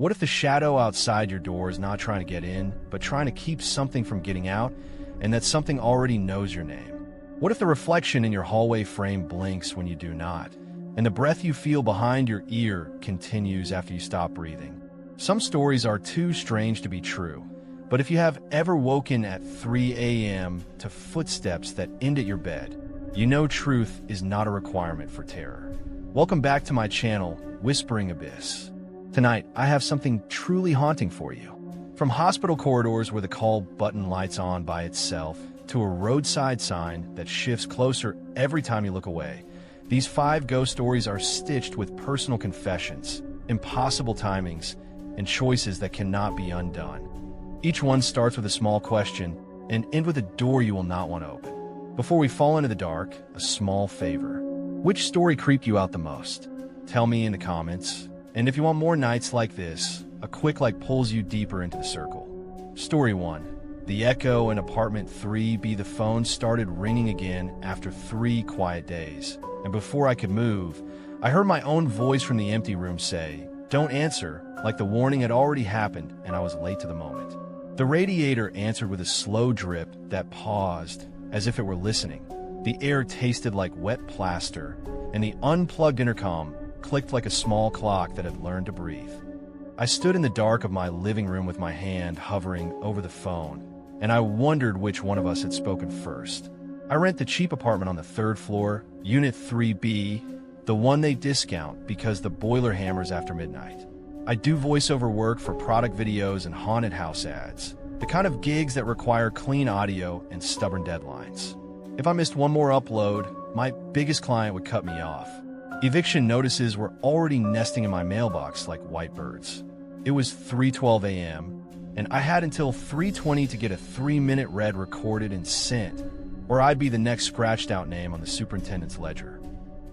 What if the shadow outside your door is not trying to get in, but trying to keep something from getting out, and that something already knows your name? What if the reflection in your hallway frame blinks when you do not, and the breath you feel behind your ear continues after you stop breathing? Some stories are too strange to be true, but if you have ever woken at 3 a.m. to footsteps that end at your bed, you know truth is not a requirement for terror. Welcome back to my channel, Whispering Abyss. Tonight, I have something truly haunting for you. From hospital corridors where the call button lights on by itself, to a roadside sign that shifts closer every time you look away, these 5 ghost stories are stitched with personal confessions, impossible timings, and choices that cannot be undone. Each one starts with a small question and ends with a door you will not want to open. Before we fall into the dark, a small favor. Which story creeped you out the most? Tell me in the comments. And if you want more nights like this, a quick like pulls you deeper into the circle. Story 1. The echo in apartment 3B. The phone started ringing again after 3 quiet days. And before I could move, I heard my own voice from the empty room say, "Don't answer," like the warning had already happened and I was late to the moment. The radiator answered with a slow drip that paused, as if it were listening. The air tasted like wet plaster, and the unplugged intercom clicked like a small clock that had learned to breathe. I stood in the dark of my living room with my hand hovering over the phone, and I wondered which one of us had spoken first. I rent the cheap apartment on the 3rd floor, Unit 3B, the one they discount because the boiler hammers after midnight. I do voiceover work for product videos and haunted house ads, the kind of gigs that require clean audio and stubborn deadlines. If I missed one more upload, my biggest client would cut me off. Eviction notices were already nesting in my mailbox like white birds. It was 3:12 a.m., and I had until 3:20 to get a 3-minute read recorded and sent, or I'd be the next scratched-out name on the superintendent's ledger.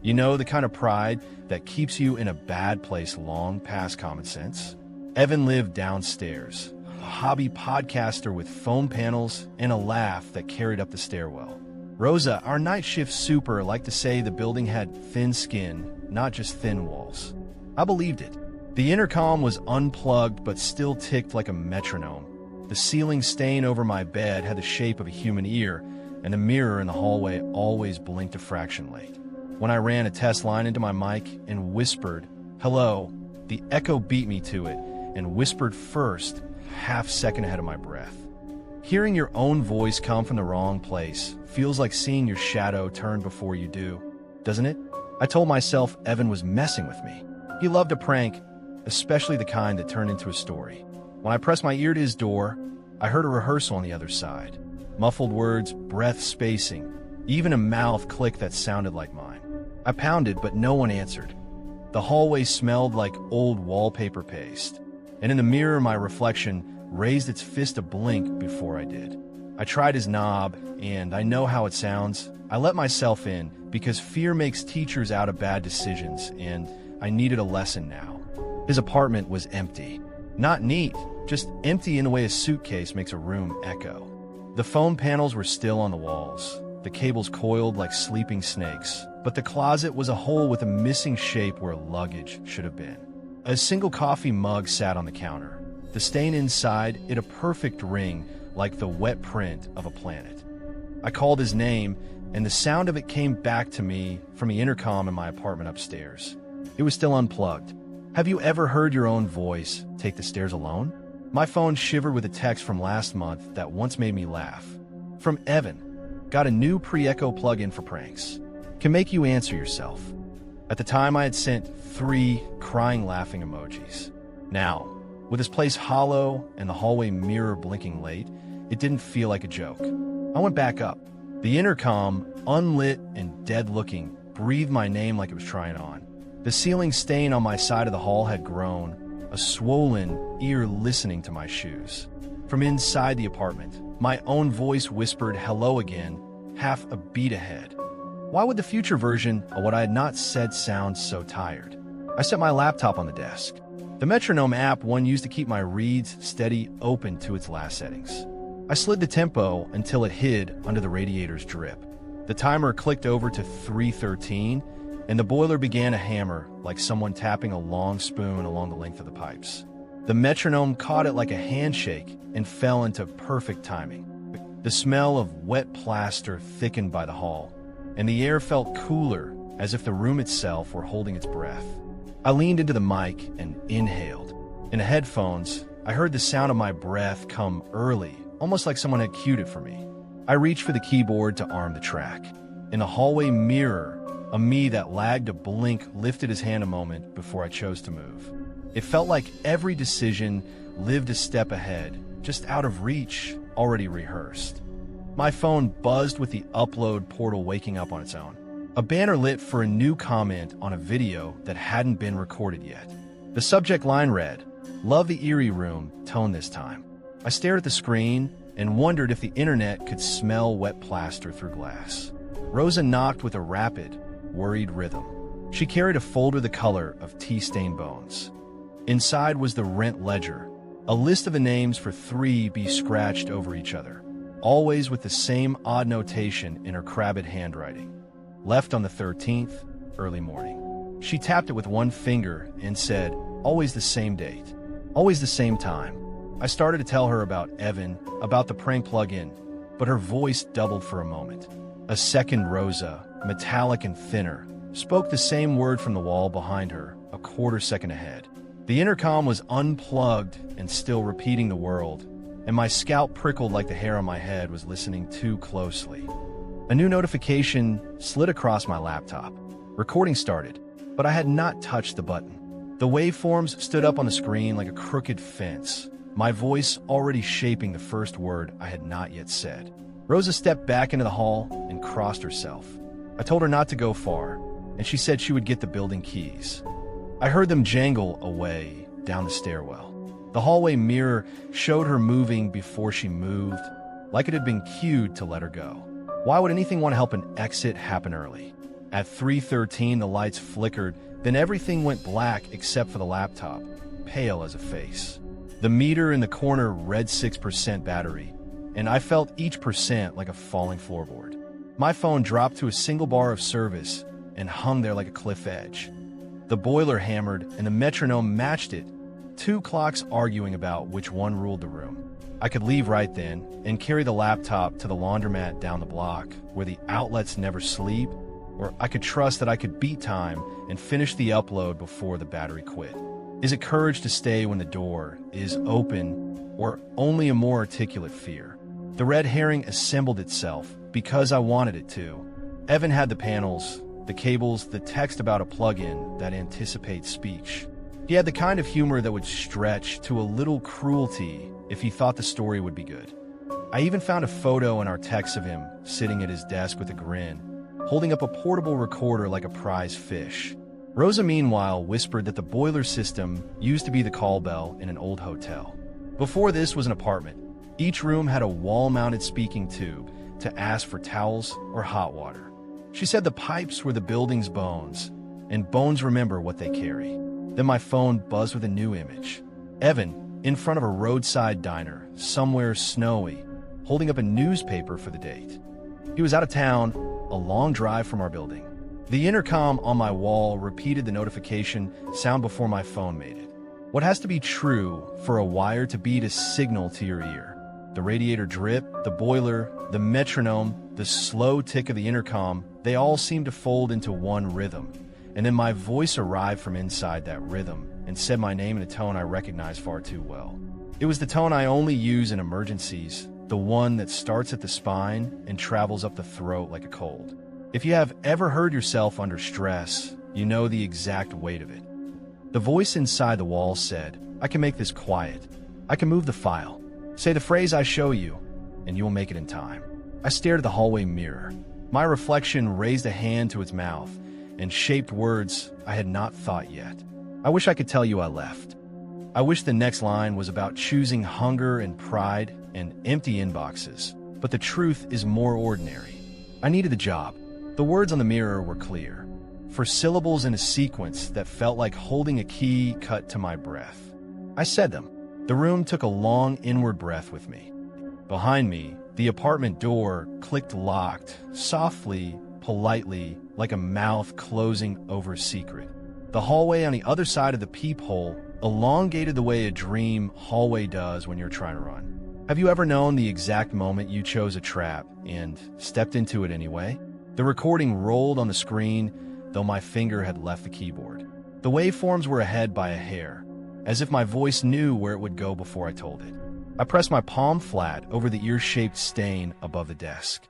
You know, the kind of pride that keeps you in a bad place long past common sense? Evan lived downstairs, a hobby podcaster with foam panels and a laugh that carried up the stairwell. Rosa, our night shift super, liked to say the building had thin skin, not just thin walls. I believed it. The intercom was unplugged but still ticked like a metronome. The ceiling stain over my bed had the shape of a human ear, and the mirror in the hallway always blinked a fraction late. When I ran a test line into my mic and whispered, "Hello," the echo beat me to it and whispered first, half second ahead of my breath. Hearing your own voice come from the wrong place feels like seeing your shadow turn before you do, doesn't it? I told myself Evan was messing with me. He loved a prank, especially the kind that turned into a story. When I pressed my ear to his door, I heard a rehearsal on the other side. Muffled words, breath spacing, even a mouth click that sounded like mine. I pounded, but no one answered. The hallway smelled like old wallpaper paste, and in the mirror my reflection raised its fist to blink before I did. I tried his knob, and I know how it sounds. I let myself in because fear makes teachers out of bad decisions, and I needed a lesson now. His apartment was empty. Not neat, just empty in the way a suitcase makes a room echo. The foam panels were still on the walls, the cables coiled like sleeping snakes, but the closet was a hole with a missing shape where luggage should have been. A single coffee mug sat on the counter. The stain inside it a perfect ring like the wet print of a planet. I called his name, and the sound of it came back to me from the intercom in my apartment upstairs. It was still unplugged. Have you ever heard your own voice take the stairs alone? My phone shivered with a text from last month that once made me laugh. From Evan. Got a new pre-echo plugin for pranks. Can make you answer yourself. At the time I had sent 3 crying laughing emojis. Now, with his place hollow and the hallway mirror blinking late, it didn't feel like a joke. I went back up. The intercom, unlit and dead-looking, breathed my name like it was trying on. The ceiling stain on my side of the hall had grown, a swollen ear listening to my shoes. From inside the apartment, my own voice whispered hello again, half a beat ahead. Why would the future version of what I had not said sound so tired? I set my laptop on the desk. The metronome app one used to keep my reads steady opened to its last settings. I slid the tempo until it hid under the radiator's drip. The timer clicked over to 3:13, and the boiler began to hammer like someone tapping a long spoon along the length of the pipes. The metronome caught it like a handshake and fell into perfect timing. The smell of wet plaster thickened by the hall, and the air felt cooler, as if the room itself were holding its breath. I leaned into the mic and inhaled. In the headphones, I heard the sound of my breath come early, almost like someone had cued it for me. I reached for the keyboard to arm the track. In the hallway mirror, a me that lagged a blink lifted his hand a moment before I chose to move. It felt like every decision lived a step ahead, just out of reach, already rehearsed. My phone buzzed with the upload portal waking up on its own. A banner lit for a new comment on a video that hadn't been recorded yet. The subject line read, "Love the eerie room, tone this time." I stared at the screen and wondered if the internet could smell wet plaster through glass. Rosa knocked with a rapid, worried rhythm. She carried a folder the color of tea-stained bones. Inside was the rent ledger, a list of the names for 3 be scratched over each other, always with the same odd notation in her crabbed handwriting. Left on the 13th, early morning. She tapped it with one finger and said, "Always the same date. Always the same time." I started to tell her about Evan, about the prank plug-in, but her voice doubled for a moment. A second Rosa, metallic and thinner, spoke the same word from the wall behind her, a quarter second ahead. The intercom was unplugged and still repeating the word, and my scalp prickled like the hair on my head was listening too closely. A new notification slid across my laptop. Recording started, but I had not touched the button. The waveforms stood up on the screen like a crooked fence, my voice already shaping the first word I had not yet said. Rosa stepped back into the hall and crossed herself. I told her not to go far, and she said she would get the building keys. I heard them jangle away down the stairwell. The hallway mirror showed her moving before she moved, like it had been cued to let her go. Why would anything want to help an exit happen early? At 3:13, the lights flickered, then everything went black except for the laptop, pale as a face. The meter in the corner read 6% battery, and I felt each percent like a falling floorboard. My phone dropped to a single bar of service and hung there like a cliff edge. The boiler hammered, and the metronome matched it, 2 clocks arguing about which one ruled the room. I could leave right then and carry the laptop to the laundromat down the block, where the outlets never sleep, or I could trust that I could beat time and finish the upload before the battery quit. Is it courage to stay when the door is open, or only a more articulate fear? The red herring assembled itself because I wanted it to. Evan had the panels, the cables, the text about a plug-in that anticipates speech. He had the kind of humor that would stretch to a little cruelty if he thought the story would be good. I even found a photo in our text of him sitting at his desk with a grin, holding up a portable recorder like a prize fish. Rosa, meanwhile, whispered that the boiler system used to be the call bell in an old hotel. Before this was an apartment. Each room had a wall-mounted speaking tube to ask for towels or hot water. She said the pipes were the building's bones, and bones remember what they carry. Then my phone buzzed with a new image. Evan, in front of a roadside diner, somewhere snowy, holding up a newspaper for the date. He was out of town, a long drive from our building. The intercom on my wall repeated the notification sound before my phone made it. What has to be true for a wire to beat a signal to your ear? The radiator drip, the boiler, the metronome, the slow tick of the intercom, they all seemed to fold into one rhythm. And then my voice arrived from inside that rhythm and said my name in a tone I recognized far too well. It was the tone I only use in emergencies, the one that starts at the spine and travels up the throat like a cold. If you have ever heard yourself under stress, you know the exact weight of it. The voice inside the wall said, "I can make this quiet. I can move the file. Say the phrase I show you, and you'll make it in time." I stared at the hallway mirror. My reflection raised a hand to its mouth and shaped words I had not thought yet. I wish I could tell you I left. I wish the next line was about choosing hunger and pride and empty inboxes, but the truth is more ordinary. I needed the job. The words on the mirror were clear, for syllables in a sequence that felt like holding a key cut to my breath. I said them. The room took a long inward breath with me. Behind me, the apartment door clicked locked, softly, politely, like a mouth closing over a secret. The hallway on the other side of the peephole elongated the way a dream hallway does when you're trying to run. Have you ever known the exact moment you chose a trap and stepped into it anyway? The recording rolled on the screen, though my finger had left the keyboard. The waveforms were ahead by a hair, as if my voice knew where it would go before I told it. I pressed my palm flat over the ear-shaped stain above the desk.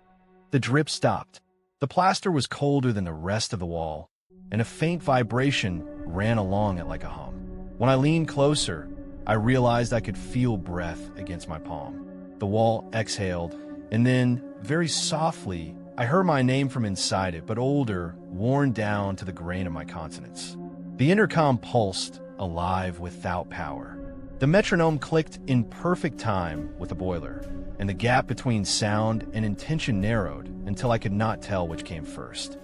The drip stopped. The plaster was colder than the rest of the wall, and a faint vibration ran along it like a hum. When I leaned closer, I realized I could feel breath against my palm. The wall exhaled, and then, very softly, I heard my name from inside it, but older, worn down to the grain of my consonants. The intercom pulsed, alive without power. The metronome clicked in perfect time with the boiler, and the gap between sound and intention narrowed until I could not tell which came first.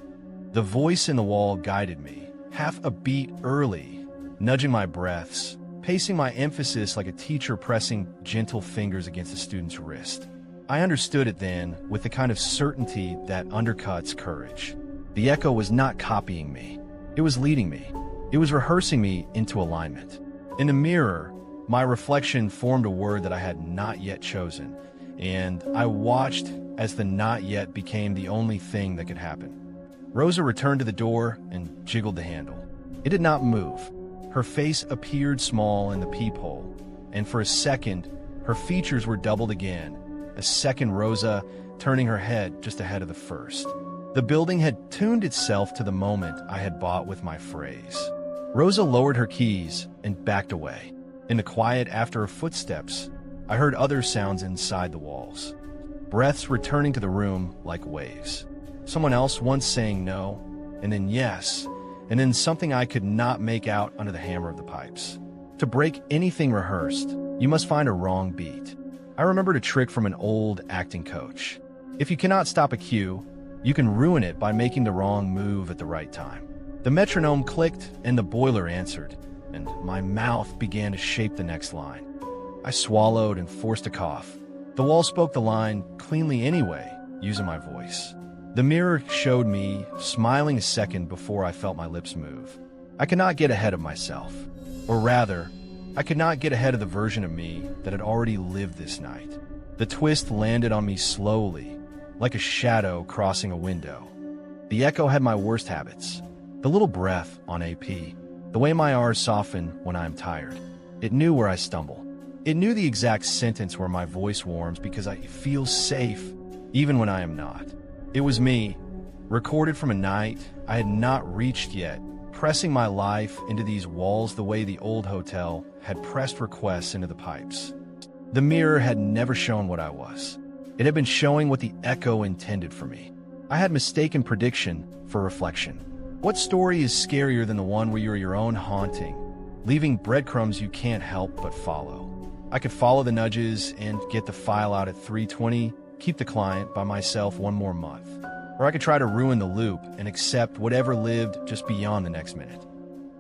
The voice in the wall guided me, half a beat early, nudging my breaths, pacing my emphasis like a teacher pressing gentle fingers against a student's wrist. I understood it then with the kind of certainty that undercuts courage. The echo was not copying me. It was leading me. It was rehearsing me into alignment. In the mirror, my reflection formed a word that I had not yet chosen, and I watched as the not yet became the only thing that could happen. Rosa returned to the door and jiggled the handle. It did not move. Her face appeared small in the peephole, and for a second, her features were doubled again, a second Rosa turning her head just ahead of the first. The building had tuned itself to the moment I had bought with my phrase. Rosa lowered her keys and backed away. In the quiet after her footsteps, I heard other sounds inside the walls. Breaths returning to the room like waves. Someone else once saying no, and then yes, and then something I could not make out under the hammer of the pipes. To break anything rehearsed, you must find a wrong beat. I remembered a trick from an old acting coach. If you cannot stop a cue, you can ruin it by making the wrong move at the right time. The metronome clicked and the boiler answered, and my mouth began to shape the next line. I swallowed and forced a cough. The wall spoke the line cleanly anyway, using my voice. The mirror showed me, smiling a second before I felt my lips move. I could not get ahead of myself. Or rather, I could not get ahead of the version of me that had already lived this night. The twist landed on me slowly, like a shadow crossing a window. The echo had my worst habits. The little breath on AP. The way my R's soften when I am tired. It knew where I stumble. It knew the exact sentence where my voice warms because I feel safe, even when I am not. It was me, recorded from a night I had not reached yet, pressing my life into these walls the way the old hotel had pressed requests into the pipes. The mirror had never shown what I was. It had been showing what the echo intended for me. I had mistaken prediction for reflection. What story is scarier than the one where you're your own haunting, leaving breadcrumbs you can't help but follow? I could follow the nudges and get the file out at 3:20, keep the client by myself one more month. Or I could try to ruin the loop and accept whatever lived just beyond the next minute.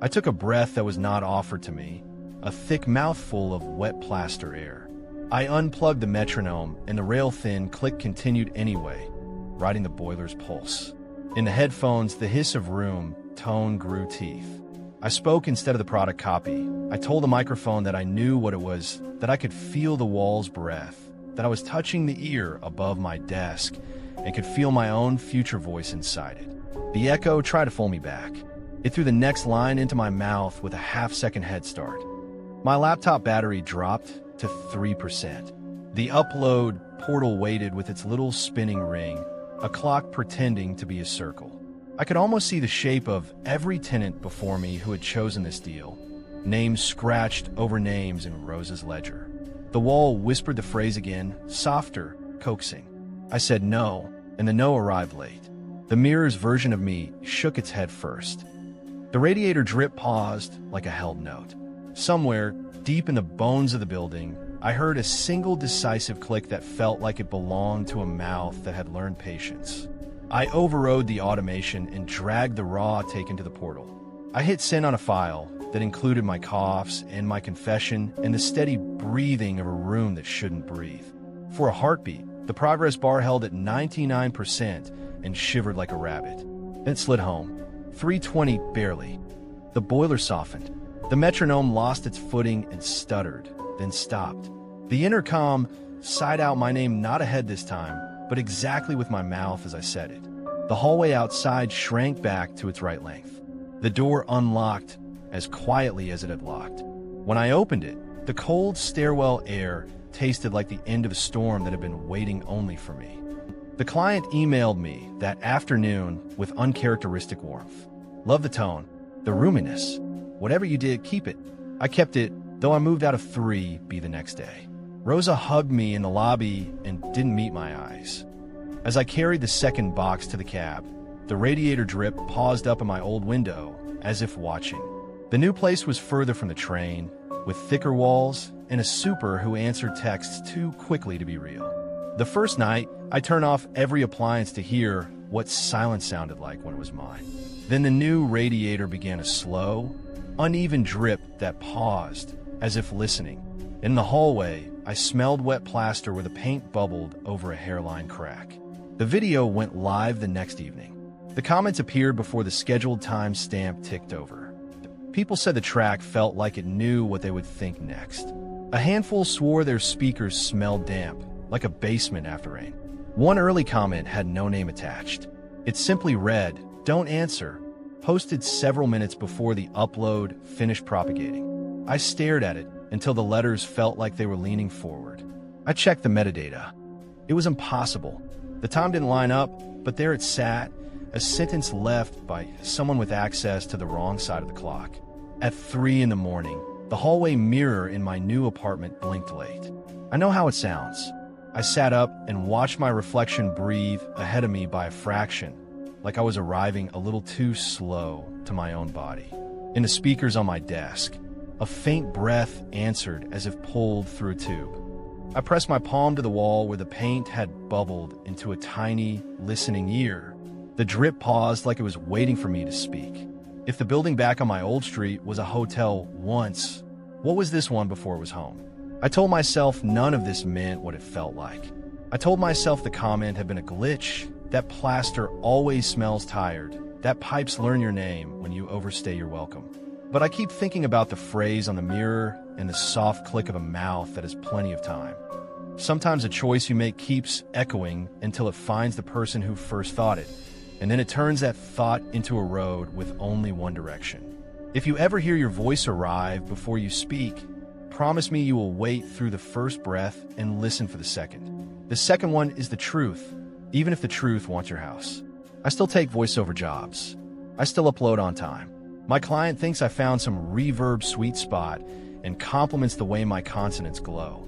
I took a breath that was not offered to me, a thick mouthful of wet plaster air. I unplugged the metronome and the rail-thin click continued anyway, riding the boiler's pulse. In the headphones, the hiss of room tone grew teeth. I spoke instead of the product copy. I told the microphone that I knew what it was, that I could feel the wall's breath, that I was touching the ear above my desk and could feel my own future voice inside it. The echo tried to pull me back. It threw the next line into my mouth with a half-second head start. My laptop battery dropped to 3%. The upload portal waited with its little spinning ring, a clock pretending to be a circle. I could almost see the shape of every tenant before me who had chosen this deal, names scratched over names in Rosa's ledger. The wall whispered the phrase again, softer, coaxing. I said no, and the no arrived late. The mirror's version of me shook its head first. The radiator drip paused like a held note. Somewhere, deep in the bones of the building, I heard a single decisive click that felt like it belonged to a mouth that had learned patience. I overrode the automation and dragged the raw take into the portal. I hit send on a file that included my coughs and my confession and the steady breathing of a room that shouldn't breathe. For a heartbeat, the progress bar held at 99% and shivered like a rabbit. Then it slid home. 3:20 barely. The boiler softened. The metronome lost its footing and stuttered, then stopped. The intercom sighed out my name, not ahead this time, but exactly with my mouth as I said it. The hallway outside shrank back to its right length. The door unlocked as quietly as it had locked. When I opened it, the cold stairwell air tasted like the end of a storm that had been waiting only for me. The client emailed me that afternoon with uncharacteristic warmth. Love the tone, the roominess. Whatever you did, keep it. I kept it, though I moved out of 3B the next day. Rosa hugged me in the lobby and didn't meet my eyes. As I carried the second box to the cab, the radiator drip paused up in my old window, as if watching. The new place was further from the train, with thicker walls and a super who answered texts too quickly to be real. The first night, I turned off every appliance to hear what silence sounded like when it was mine. Then the new radiator began a slow, uneven drip that paused, as if listening. In the hallway, I smelled wet plaster where the paint bubbled over a hairline crack. The video went live the next evening. The comments appeared before the scheduled time stamp ticked over. People said the track felt like it knew what they would think next. A handful swore their speakers smelled damp, like a basement after rain. One early comment had no name attached. It simply read, "Don't answer," posted several minutes before the upload finished propagating. I stared at it until the letters felt like they were leaning forward. I checked the metadata. It was impossible. The time didn't line up, but there it sat, a sentence left by someone with access to the wrong side of the clock. At 3 in the morning, the hallway mirror in my new apartment blinked late. I know how it sounds. I sat up and watched my reflection breathe ahead of me by a fraction, like I was arriving a little too slow to my own body. In the speakers on my desk, a faint breath answered as if pulled through a tube. I pressed my palm to the wall where the paint had bubbled into a tiny, listening ear. The drip paused like it was waiting for me to speak. If the building back on my old street was a hotel once, what was this one before it was home? I told myself none of this meant what it felt like. I told myself the comment had been a glitch, that plaster always smells tired, that pipes learn your name when you overstay your welcome. But I keep thinking about the phrase on the mirror and the soft click of a mouth that has plenty of time. Sometimes a choice you make keeps echoing until it finds the person who first thought it, and then it turns that thought into a road with only one direction. If you ever hear your voice arrive before you speak, promise me you will wait through the first breath and listen for the second. The second one is the truth, even if the truth wants your house. I still take voiceover jobs. I still upload on time. My client thinks I found some reverb sweet spot and compliments the way my consonants glow.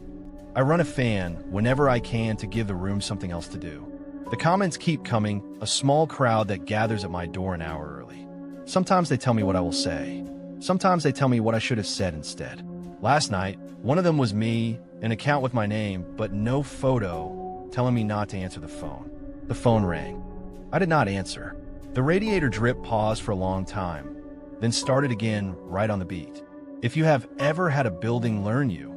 I run a fan whenever I can to give the room something else to do. The comments keep coming, a small crowd that gathers at my door an hour early. Sometimes they tell me what I will say. Sometimes they tell me what I should have said instead. Last night, one of them was me, an account with my name, but no photo, telling me not to answer the phone. The phone rang. I did not answer. The radiator drip paused for a long time, then started again right on the beat. If you have ever had a building learn you,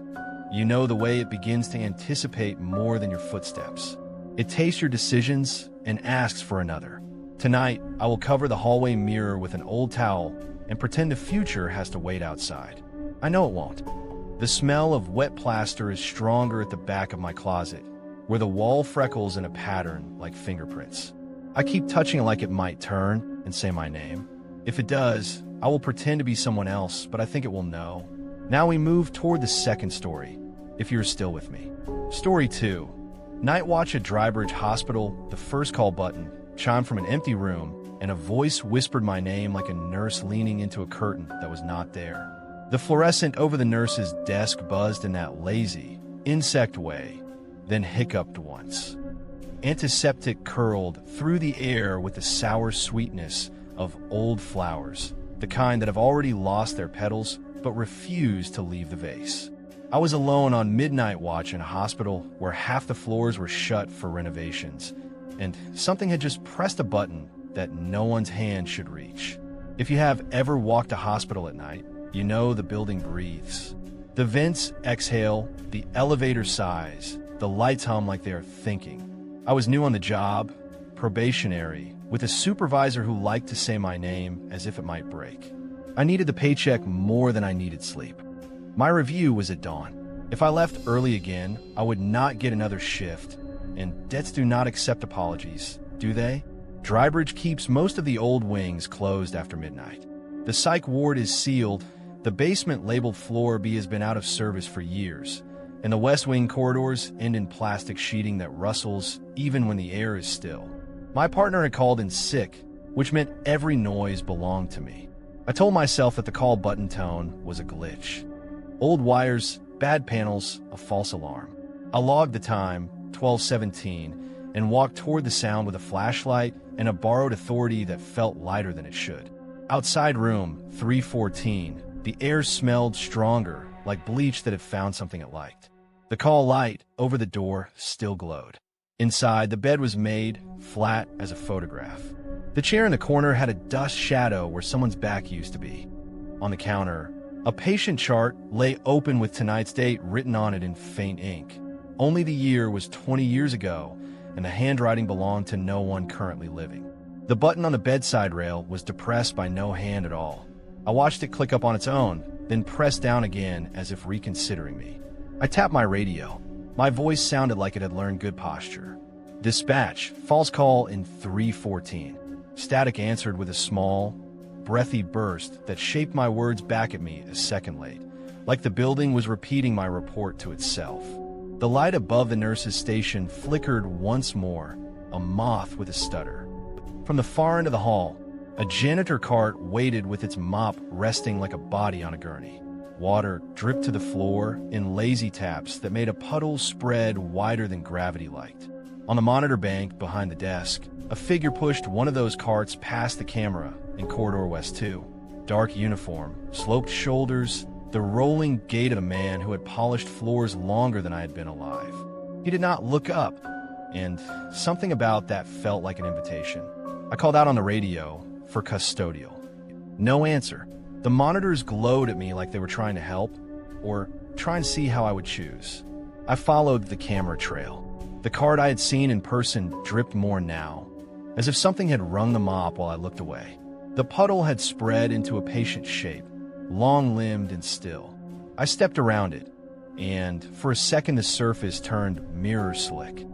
you know the way it begins to anticipate more than your footsteps. It tastes your decisions and asks for another. Tonight, I will cover the hallway mirror with an old towel and pretend the future has to wait outside. I know it won't. The smell of wet plaster is stronger at the back of my closet, where the wall freckles in a pattern like fingerprints. I keep touching it like it might turn and say my name. If it does, I will pretend to be someone else, but I think it will know. Now we move toward the second story, if you're still with me. Story 2. Night watch at Drybridge Hospital, the first call button chimed from an empty room, and a voice whispered my name like a nurse leaning into a curtain that was not there. The fluorescent over the nurse's desk buzzed in that lazy, insect way, then hiccuped once. Antiseptic curled through the air with the sour sweetness of old flowers, the kind that have already lost their petals but refuse to leave the vase. I was alone on midnight watch in a hospital where half the floors were shut for renovations, and something had just pressed a button that no one's hand should reach. If you have ever walked a hospital at night, you know the building breathes. The vents exhale, the elevator sighs, the lights hum like they are thinking. I was new on the job, probationary, with a supervisor who liked to say my name as if it might break. I needed the paycheck more than I needed sleep. My review was at dawn. If I left early again, I would not get another shift, and debts do not accept apologies, do they? Drybridge keeps most of the old wings closed after midnight. The psych ward is sealed, the basement labeled floor B has been out of service for years, and the west wing corridors end in plastic sheeting that rustles even when the air is still. My partner had called in sick, which meant every noise belonged to me. I told myself that the call button tone was a glitch. Old wires, bad panels, a false alarm. I logged the time, 12:17, and walked toward the sound with a flashlight and a borrowed authority that felt lighter than it should. Outside room, 3:14, the air smelled stronger, like bleach that had found something it liked. The call light over the door still glowed. Inside, the bed was made flat as a photograph. The chair in the corner had a dust shadow where someone's back used to be. On the counter, a patient chart lay open with tonight's date written on it in faint ink. Only the year was 20 years ago, and the handwriting belonged to no one currently living. The button on the bedside rail was depressed by no hand at all. I watched it click up on its own, then press down again as if reconsidering me. I tapped my radio. My voice sounded like it had learned good posture. Dispatch, false call in 3:14. Static answered with a small, breathy burst that shaped my words back at me a second late, like the building was repeating my report to itself. The light above the nurse's station flickered once more, a moth with a stutter. From the far end of the hall, a janitor cart waited with its mop resting like a body on a gurney. Water dripped to the floor in lazy taps that made a puddle spread wider than gravity liked. On the monitor bank behind the desk, a figure pushed one of those carts past the camera in Corridor West 2. Dark uniform, sloped shoulders, the rolling gait of a man who had polished floors longer than I had been alive. He did not look up, and something about that felt like an invitation. I called out on the radio for custodial. No answer. The monitors glowed at me like they were trying to help, or trying to see how I would choose. I followed the camera trail. The cart I had seen in person dripped more now, as if something had wrung the mop while I looked away. The puddle had spread into a patient shape, long-limbed and still. I stepped around it, and for a second the surface turned mirror-slick.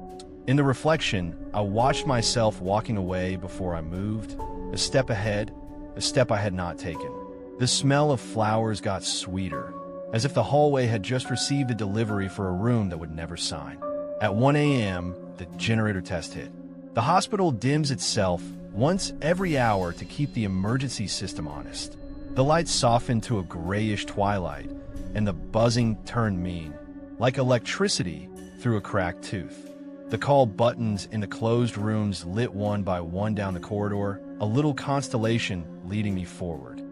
In the reflection, I watched myself walking away before I moved, a step ahead, a step I had not taken. The smell of flowers got sweeter, as if the hallway had just received a delivery for a room that would never sign. At 1 a.m., the generator test hit. The hospital dims itself once every hour to keep the emergency system honest. The lights softened to a grayish twilight, and the buzzing turned mean, like electricity through a cracked tooth. The call buttons in the closed rooms lit one by one down the corridor, a little constellation leading me forward.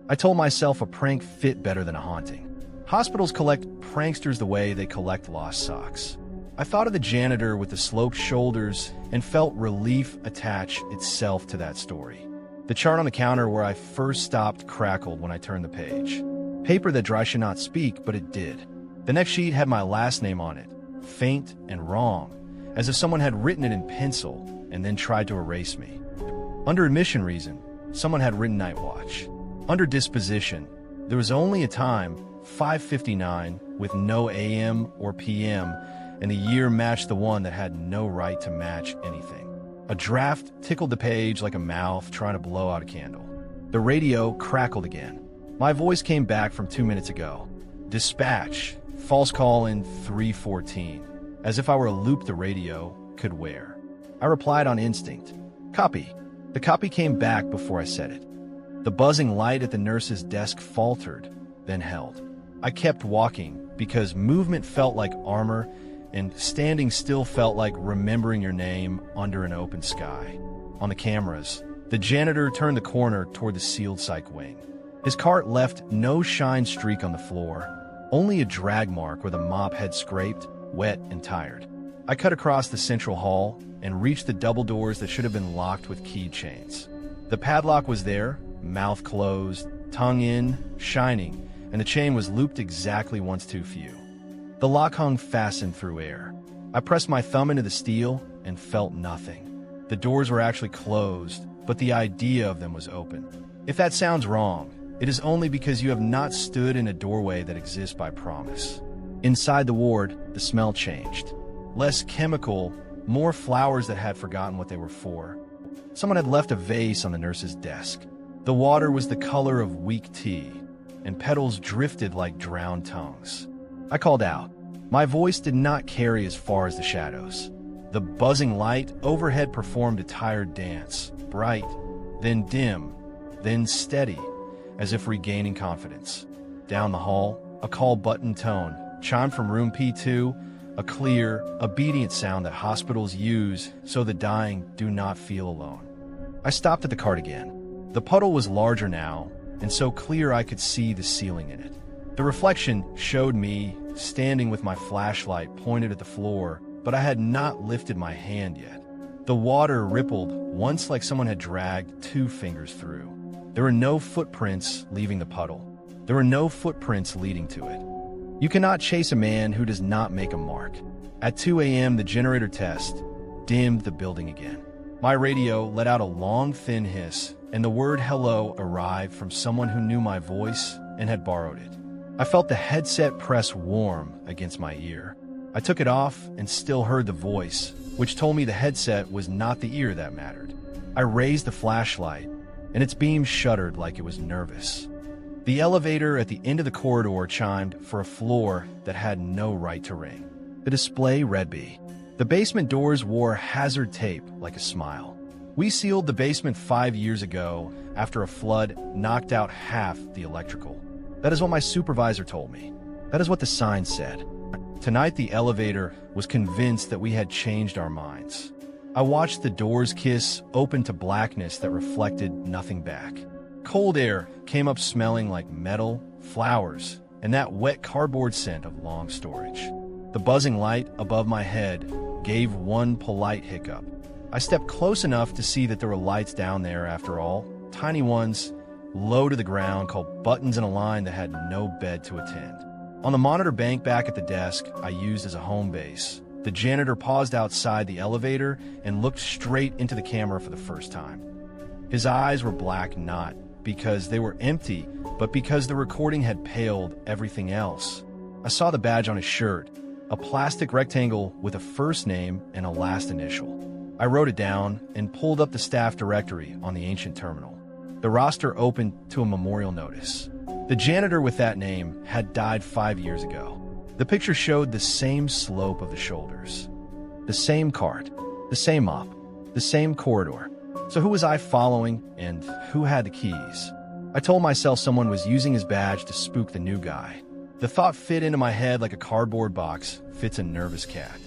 I told myself a prank fit better than a haunting. Hospitals collect pranksters the way they collect lost socks. I thought of the janitor with the sloped shoulders and felt relief attach itself to that story. The chart on the counter where I first stopped crackled when I turned the page. Paper that dry should not speak, but it did. The next sheet had my last name on it, faint and wrong, as if someone had written it in pencil and then tried to erase me. Under admission reason, someone had written night watch. Under disposition, there was only a time, 5:59, with no AM or PM, and the year matched the one that had no right to match anything. A draft tickled the page like a mouth trying to blow out a candle. The radio crackled again. My voice came back from 2 minutes ago. Dispatch, false call in 3:14, as if I were a loop the radio could wear. I replied on instinct. Copy. The copy came back before I said it. The buzzing light at the nurse's desk faltered, then held. I kept walking because movement felt like armor and standing still felt like remembering your name under an open sky. On the cameras, the janitor turned the corner toward the sealed psych wing. His cart left no shine streak on the floor, only a drag mark where the mop had scraped, wet and tired. I cut across the central hall and reached the double doors that should have been locked with key chains. The padlock was there, mouth closed, tongue in, shining, and the chain was looped exactly once too few. The lock hung fastened through air. I pressed my thumb into the steel and felt nothing. The doors were actually closed, but the idea of them was open. If that sounds wrong, it is only because you have not stood in a doorway that exists by promise. Inside the ward, the smell changed. Less chemical, more flowers that had forgotten what they were for. Someone had left a vase on the nurse's desk. The water was the color of weak tea, and petals drifted like drowned tongues. I called out. My voice did not carry as far as the shadows. The buzzing light overhead performed a tired dance, bright, then dim, then steady, as if regaining confidence. Down the hall, a call button tone chimed from room P2, a clear, obedient sound that hospitals use so the dying do not feel alone. I stopped at the cardigan. The puddle was larger now, and so clear I could see the ceiling in it. The reflection showed me standing with my flashlight pointed at the floor, but I had not lifted my hand yet. The water rippled once like someone had dragged 2 fingers through. There were no footprints leaving the puddle. There were no footprints leading to it. You cannot chase a man who does not make a mark. At 2 a.m., the generator test dimmed the building again. My radio let out a long, thin hiss, and the word hello arrived from someone who knew my voice and had borrowed it. I felt the headset press warm against my ear. I took it off and still heard the voice, which told me the headset was not the ear that mattered. I raised the flashlight, and its beam shuddered like it was nervous. The elevator at the end of the corridor chimed for a floor that had no right to ring. The display read B. The basement doors wore hazard tape like a smile. We sealed the basement 5 years ago after a flood knocked out half the electrical. That is what my supervisor told me. That is what the sign said. Tonight, the elevator was convinced that we had changed our minds. I watched the doors kiss open to blackness that reflected nothing back. Cold air came up smelling like metal, flowers, and that wet cardboard scent of long storage. The buzzing light above my head gave one polite hiccup. I stepped close enough to see that there were lights down there after all, tiny ones, low to the ground, called buttons in a line that had no bed to attend. On the monitor bank back at the desk I used as a home base, the janitor paused outside the elevator and looked straight into the camera for the first time. His eyes were black, not because they were empty, but because the recording had paled everything else. I saw the badge on his shirt, a plastic rectangle with a first name and a last initial. I wrote it down and pulled up the staff directory on the ancient terminal. The roster opened to a memorial notice. The janitor with that name had died 5 years ago. The picture showed the same slope of the shoulders, the same cart, the same mop, the same corridor. So who was I following, and who had the keys? I told myself someone was using his badge to spook the new guy. The thought fit into my head like a cardboard box fits a nervous cat.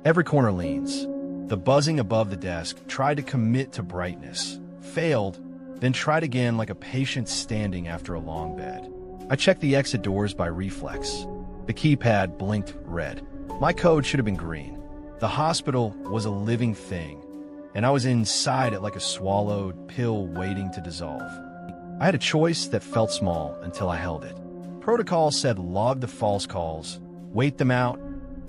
Every corner leans. The buzzing above the desk tried to commit to brightness, failed, then tried again like a patient standing after a long bed. I checked the exit doors by reflex. The keypad blinked red. My code should have been green. The hospital was a living thing, and I was inside it like a swallowed pill waiting to dissolve. I had a choice that felt small until I held it. Protocol said log the false calls, wait them out,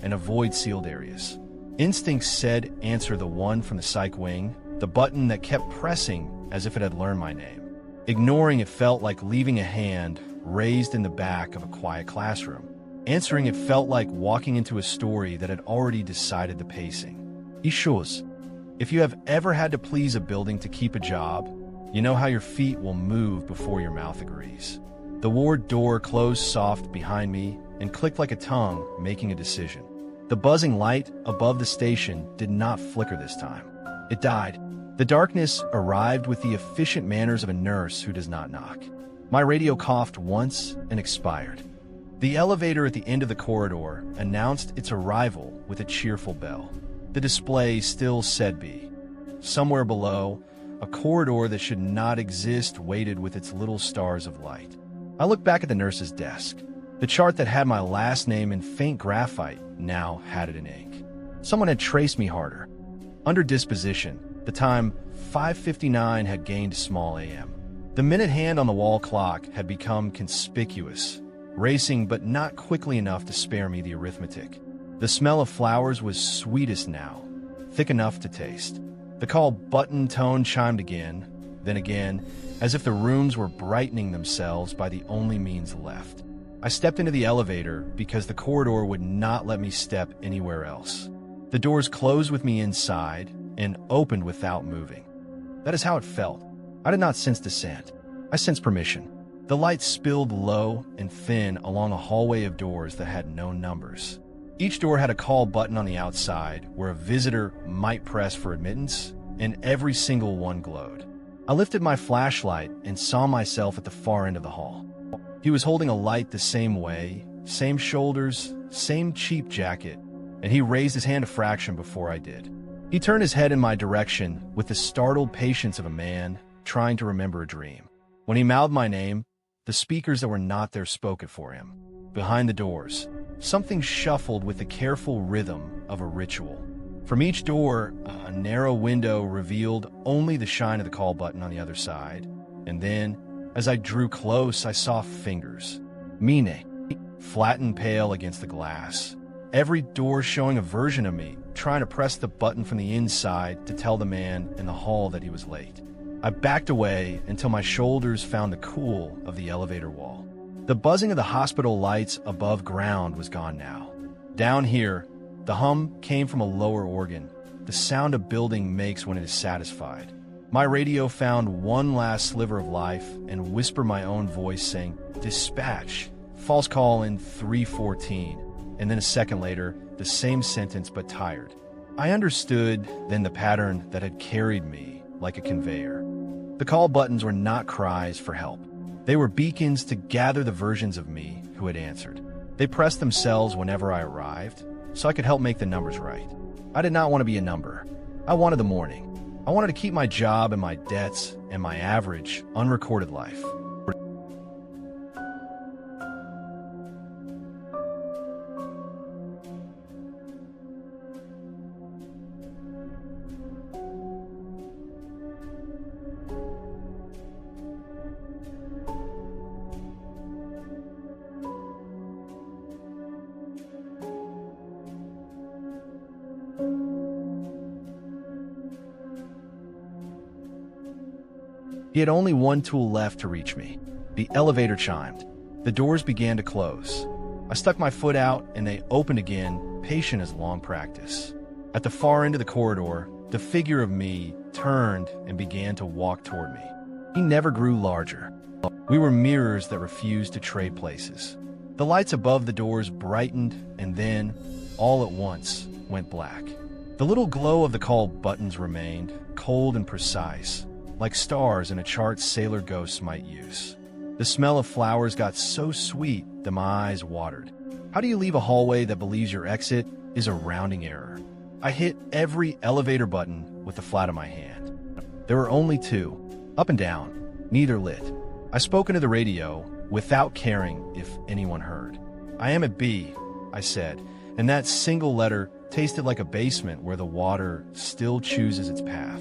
and avoid sealed areas. Instincts said answer the one from the psych wing, the button that kept pressing as if it had learned my name. Ignoring it felt like leaving a hand raised in the back of a quiet classroom. Answering it felt like walking into a story that had already decided the pacing. Issues. If you have ever had to please a building to keep a job, you know how your feet will move before your mouth agrees. The ward door closed soft behind me and clicked like a tongue making a decision. The buzzing light above the station did not flicker this time. It died. The darkness arrived with the efficient manners of a nurse who does not knock. My radio coughed once and expired. The elevator at the end of the corridor announced its arrival with a cheerful bell. The display still said B. Somewhere below, a corridor that should not exist waited with its little stars of light. I looked back at the nurse's desk. The chart that had my last name in faint graphite now had it in ink. Someone had traced me harder. Under disposition, the time 5:59 had gained small a.m. The minute hand on the wall clock had become conspicuous, racing but not quickly enough to spare me the arithmetic. The smell of flowers was sweetest now, thick enough to taste. The call button tone chimed again, then again, as if the rooms were brightening themselves by the only means left. I stepped into the elevator because the corridor would not let me step anywhere else. The doors closed with me inside and opened without moving. That is how it felt. I did not sense dissent. I sensed permission. The light spilled low and thin along a hallway of doors that had no numbers. Each door had a call button on the outside where a visitor might press for admittance, and every single one glowed. I lifted my flashlight and saw myself at the far end of the hall. He was holding a light the same way, same shoulders, same cheap jacket, and he raised his hand a fraction before I did. He turned his head in my direction with the startled patience of a man trying to remember a dream. When he mouthed my name, the speakers that were not there spoke it for him. Behind the doors, something shuffled with the careful rhythm of a ritual. From each door, a narrow window revealed only the shine of the call button on the other side. And then, as I drew close, I saw fingers. Mine, flat and pale against the glass. Every door showing a version of me, trying to press the button from the inside to tell the man in the hall that he was late. I backed away until my shoulders found the cool of the elevator wall. The buzzing of the hospital lights above ground was gone now. Down here, the hum came from a lower organ, the sound a building makes when it is satisfied. My radio found one last sliver of life and whispered my own voice saying, "Dispatch, false call in 314." And then a second later, the same sentence but tired. I understood then the pattern that had carried me like a conveyor. The call buttons were not cries for help. They were beacons to gather the versions of me who had answered. They pressed themselves whenever I arrived, so I could help make the numbers right. I did not want to be a number. I wanted the morning. I wanted to keep my job and my debts and my average, unrecorded life. He had only one tool left to reach me. The elevator chimed. The doors began to close. I stuck my foot out and they opened again, patient as long practice. At the far end of the corridor, the figure of me turned and began to walk toward me. He never grew larger. We were mirrors that refused to trade places. The lights above the doors brightened and then, all at once, went black. The little glow of the call buttons remained, cold and precise, like stars in a chart sailor ghosts might use. The smell of flowers got so sweet that my eyes watered. How do you leave a hallway that believes your exit is a rounding error? I hit every elevator button with the flat of my hand. There were only two, up and down, neither lit. I spoke into the radio without caring if anyone heard. "I am at B," I said, and that single letter tasted like a basement where the water still chooses its path.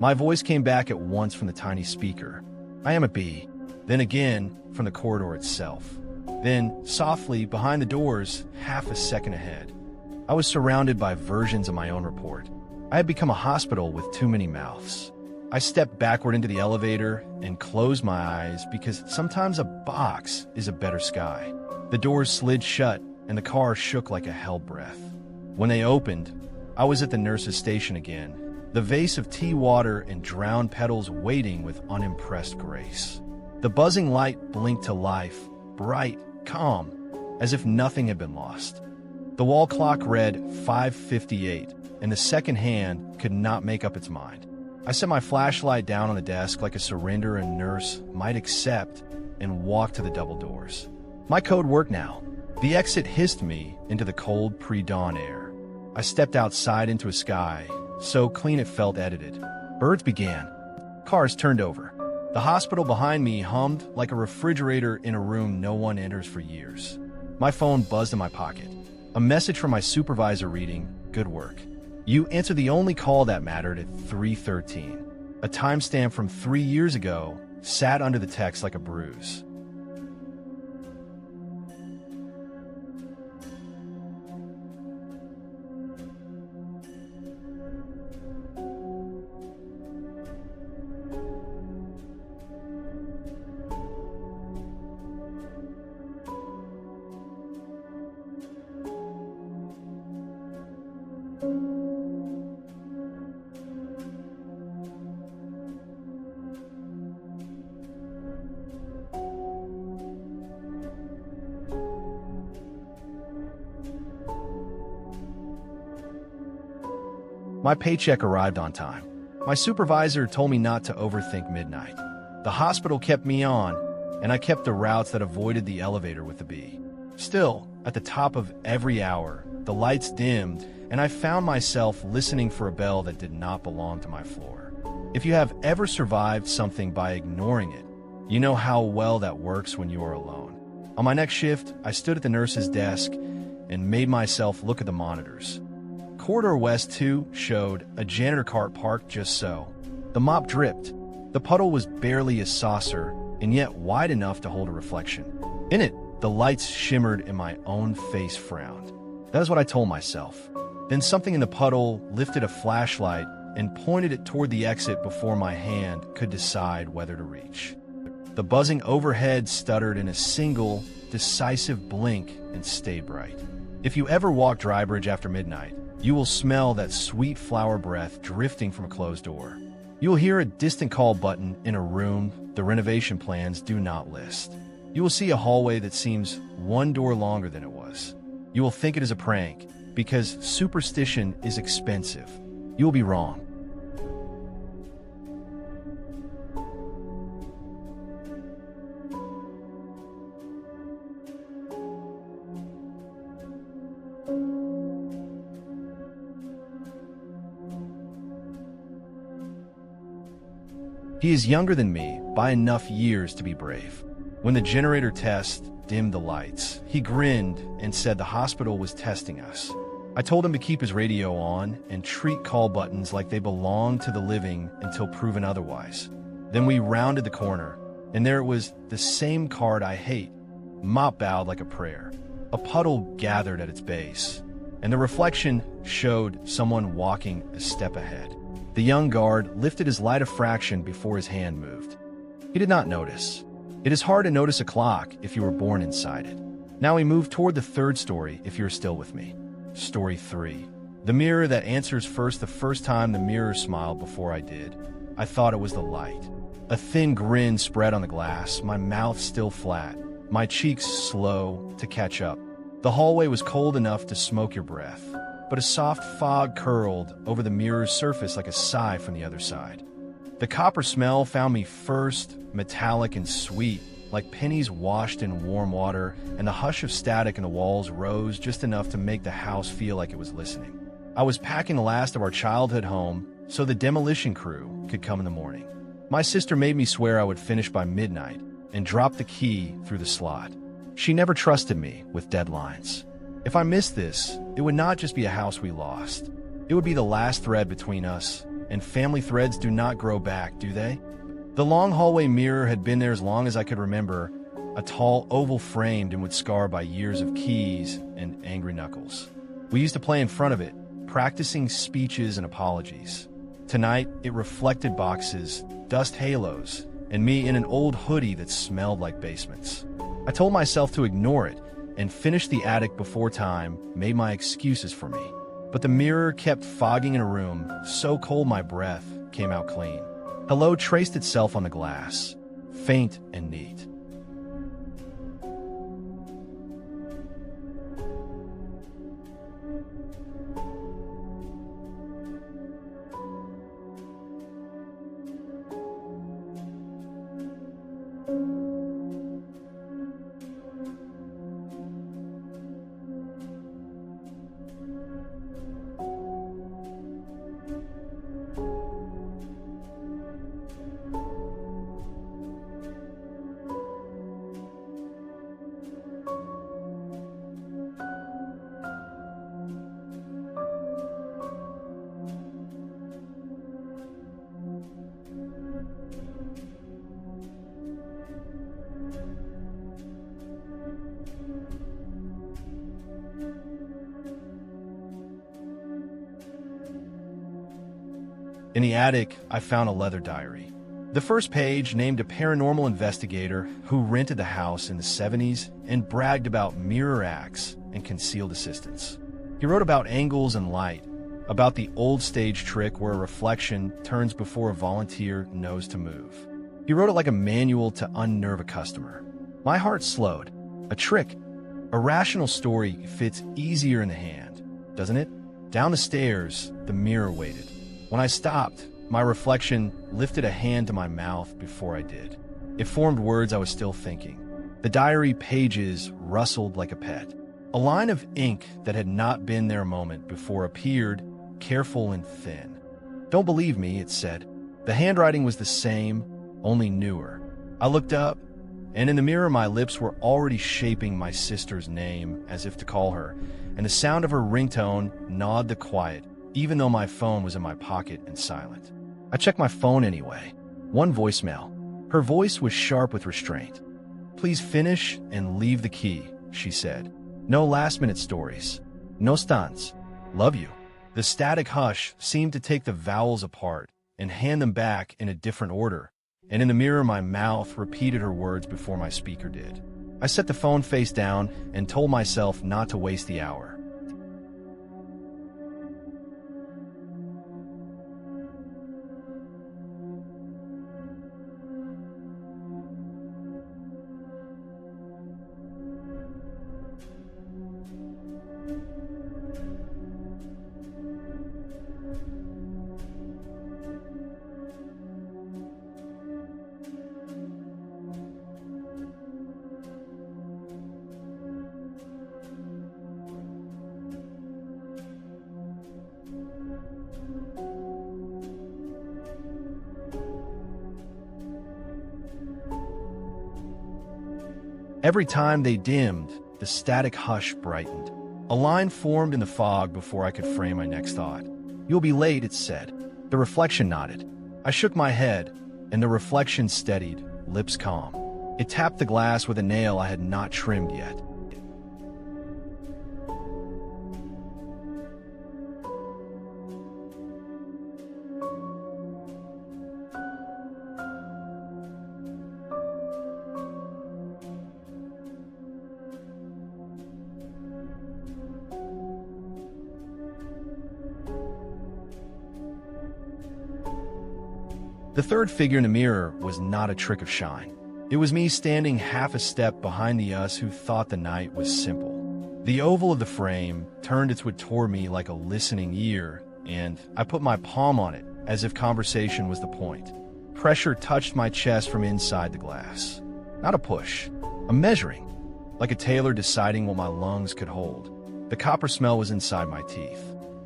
My voice came back at once from the tiny speaker. "I am at B." Then again from the corridor itself. Then, softly, behind the doors, half a second ahead. I was surrounded by versions of my own report. I had become a hospital with too many mouths. I stepped backward into the elevator and closed my eyes because sometimes a box is a better sky. The doors slid shut and the car shook like a hell breath. When they opened, I was at the nurse's station again, the vase of tea water and drowned petals waiting with unimpressed grace. The buzzing light blinked to life, bright, calm, as if nothing had been lost. The wall clock read 5:58, and the second hand could not make up its mind. I set my flashlight down on the desk like a surrender a nurse might accept and walked to the double doors. My code worked now. The exit hissed me into the cold pre-dawn air. I stepped outside into a sky so clean it felt edited. Birds began. Cars turned over. The hospital behind me hummed like a refrigerator in a room no one enters for years. My phone buzzed in my pocket. A message from my supervisor reading, "Good work. You answered the only call that mattered at 3:13. A timestamp from 3 years ago sat under the text like a bruise. My paycheck arrived on time. My supervisor told me not to overthink midnight. The hospital kept me on, and I kept the routes that avoided the elevator with the B. Still, at the top of every hour, the lights dimmed, and I found myself listening for a bell that did not belong to my floor. If you have ever survived something by ignoring it, you know how well that works when you are alone. On my next shift, I stood at the nurse's desk and made myself look at the monitors. Corridor West 2 showed a janitor cart parked just so. The mop dripped. The puddle was barely a saucer, and yet wide enough to hold a reflection. In it, the lights shimmered and my own face frowned. That is what I told myself. Then something in the puddle lifted a flashlight and pointed it toward the exit before my hand could decide whether to reach. The buzzing overhead stuttered in a single, decisive blink and stayed bright. If you ever walk Drybridge after midnight, you will smell that sweet flower breath drifting from a closed door. You will hear a distant call button in a room the renovation plans do not list. You will see a hallway that seems one door longer than it was. You will think it is a prank, because superstition is expensive. You will be wrong. He is younger than me by enough years to be brave. When the generator test dimmed the lights, he grinned and said the hospital was testing us. I told him to keep his radio on and treat call buttons like they belonged to the living until proven otherwise. Then we rounded the corner, and there it was, the same card I hate. Mop bowed like a prayer. A puddle gathered at its base, and the reflection showed someone walking a step ahead. The young guard lifted his light a fraction before his hand moved. He did not notice. It is hard to notice a clock if you were born inside it. Now we move toward the third story if you're still with me. Story 3. The mirror that answers first. The first time the mirror smiled before I did, I thought it was the light. A thin grin spread on the glass, my mouth still flat, my cheeks slow to catch up. The hallway was cold enough to smoke your breath, but a soft fog curled over the mirror's surface like a sigh from the other side. The copper smell found me first, metallic and sweet, like pennies washed in warm water, and the hush of static in the walls rose just enough to make the house feel like it was listening. I was packing the last of our childhood home so the demolition crew could come in the morning. My sister made me swear I would finish by midnight and drop the key through the slot. She never trusted me with deadlines. If I missed this, it would not just be a house we lost. It would be the last thread between us, and family threads do not grow back, do they? The long hallway mirror had been there as long as I could remember, a tall oval framed and would scar by years of keys and angry knuckles. We used to play in front of it, practicing speeches and apologies. Tonight, it reflected boxes, dust halos, and me in an old hoodie that smelled like basements. I told myself to ignore it and finish the attic before time made my excuses for me. But the mirror kept fogging in a room so cold my breath came out clean. Hello traced itself on the glass, faint and neat. In the attic, I found a leather diary. The first page named a paranormal investigator who rented the house in the 70s and bragged about mirror acts and concealed assistance. He wrote about angles and light, about the old stage trick where a reflection turns before a volunteer knows to move. He wrote it like a manual to unnerve a customer. My heart slowed. A trick, a rational story fits easier in the hand, doesn't it? Down the stairs, the mirror waited. When I stopped, my reflection lifted a hand to my mouth before I did. It formed words I was still thinking. The diary pages rustled like a pet. A line of ink that had not been there a moment before appeared, careful and thin. "Don't believe me," it said. The handwriting was the same, only newer. I looked up, and in the mirror my lips were already shaping my sister's name as if to call her, and the sound of her ringtone gnawed the quiet, even though my phone was in my pocket and silent. I checked my phone anyway. One voicemail. Her voice was sharp with restraint. "Please finish and leave the key," she said. "No last-minute stories. No stunts. Love you." The static hush seemed to take the vowels apart and hand them back in a different order, and in the mirror my mouth repeated her words before my speaker did. I set the phone face down and told myself not to waste the hour. Every time they dimmed, the static hush brightened. A line formed in the fog before I could frame my next thought. "You'll be late," it said. The reflection nodded. I shook my head, and the reflection steadied, lips calm. It tapped the glass with a nail I had not trimmed yet. The third figure in the mirror was not a trick of shine. It was me standing half a step behind the us who thought the night was simple. The oval of the frame turned its wood toward me like a listening ear, and I put my palm on it as if conversation was the point. Pressure touched my chest from inside the glass. Not a push, a measuring, like a tailor deciding what my lungs could hold. The copper smell was inside my teeth.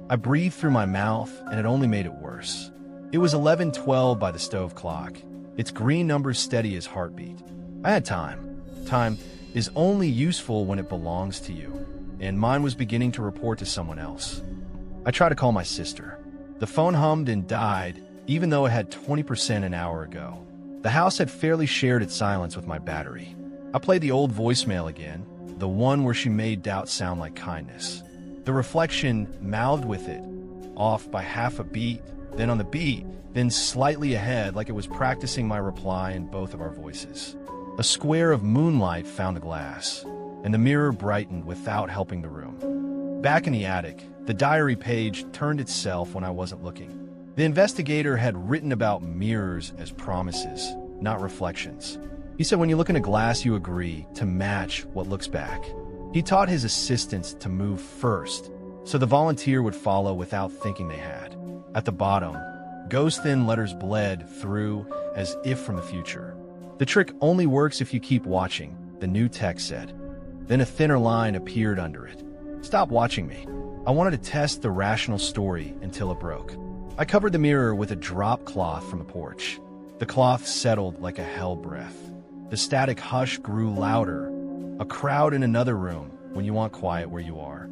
I breathed through my mouth, and it only made it worse. It was 11:12 by the stove clock, its green numbers steady as heartbeat. I had time. Time is only useful when it belongs to you, and mine was beginning to report to someone else. I tried to call my sister. The phone hummed and died, even though it had 20% an hour ago. The house had fairly shared its silence with my battery. I played the old voicemail again, the one where she made doubt sound like kindness. The reflection mouthed with it, off by half a beat, then on the beat, then slightly ahead like it was practicing my reply in both of our voices. A square of moonlight found the glass, and the mirror brightened without helping the room. Back in the attic, the diary page turned itself when I wasn't looking. The investigator had written about mirrors as promises, not reflections. He said when you look in a glass, you agree to match what looks back. He taught his assistants to move first, so the volunteer would follow without thinking they had. At the bottom, ghost-thin letters bled through as if from the future. "The trick only works if you keep watching," the new text said. Then a thinner line appeared under it. "Stop watching me." I wanted to test the rational story until it broke. I covered the mirror with a drop cloth from the porch. The cloth settled like a hell breath. The static hush grew louder. A crowd in another room when you want quiet where you are.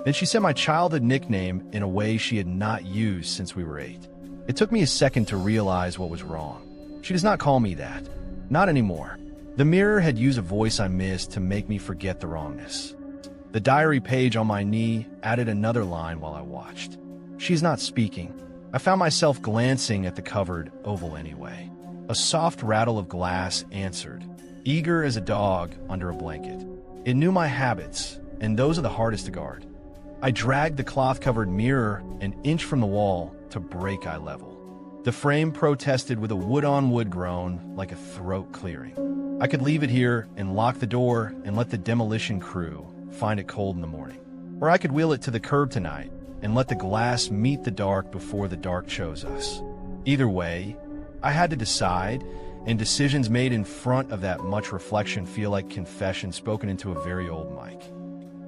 Then she said my childhood nickname in a way she had not used since we were 8. It took me a second to realize what was wrong. She does not call me that. Not anymore. The mirror had used a voice I missed to make me forget the wrongness. The diary page on my knee added another line while I watched. She's not speaking. I found myself glancing at the covered oval anyway. A soft rattle of glass answered, eager as a dog under a blanket. It knew my habits, and those are the hardest to guard. I dragged the cloth-covered mirror an inch from the wall to break eye level. The frame protested with a wood-on-wood groan like a throat clearing. I could leave it here and lock the door and let the demolition crew find it cold in the morning. Or I could wheel it to the curb tonight and let the glass meet the dark before the dark chose us. Either way, I had to decide, and decisions made in front of that much reflection feel like confession spoken into a very old mic.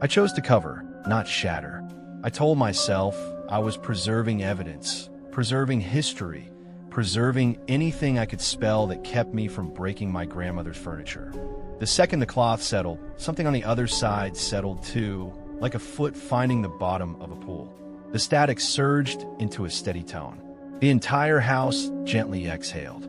I chose to cover, not shatter. I told myself I was preserving evidence, preserving history, preserving anything I could spell that kept me from breaking my grandmother's furniture. The second the cloth settled, something on the other side settled too, like a foot finding the bottom of a pool. The static surged into a steady tone. The entire house gently exhaled.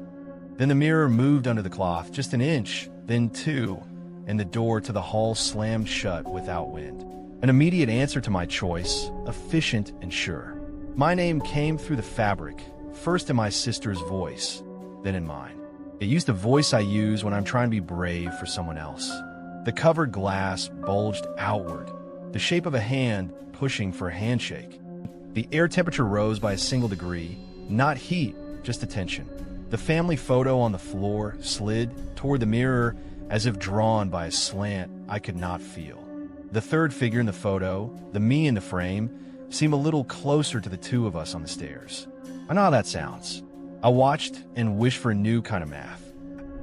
Then the mirror moved under the cloth just an inch, then 2, and the door to the hall slammed shut without wind. An immediate answer to my choice, efficient and sure. My name came through the fabric, first in my sister's voice, then in mine. It used a voice I use when I'm trying to be brave for someone else. The covered glass bulged outward, the shape of a hand pushing for a handshake. The air temperature rose by a single degree, not heat, just attention. The family photo on the floor slid toward the mirror as if drawn by a slant I could not feel. The third figure in the photo, the me in the frame, seemed a little closer to the two of us on the stairs. I know how that sounds. I watched and wished for a new kind of math.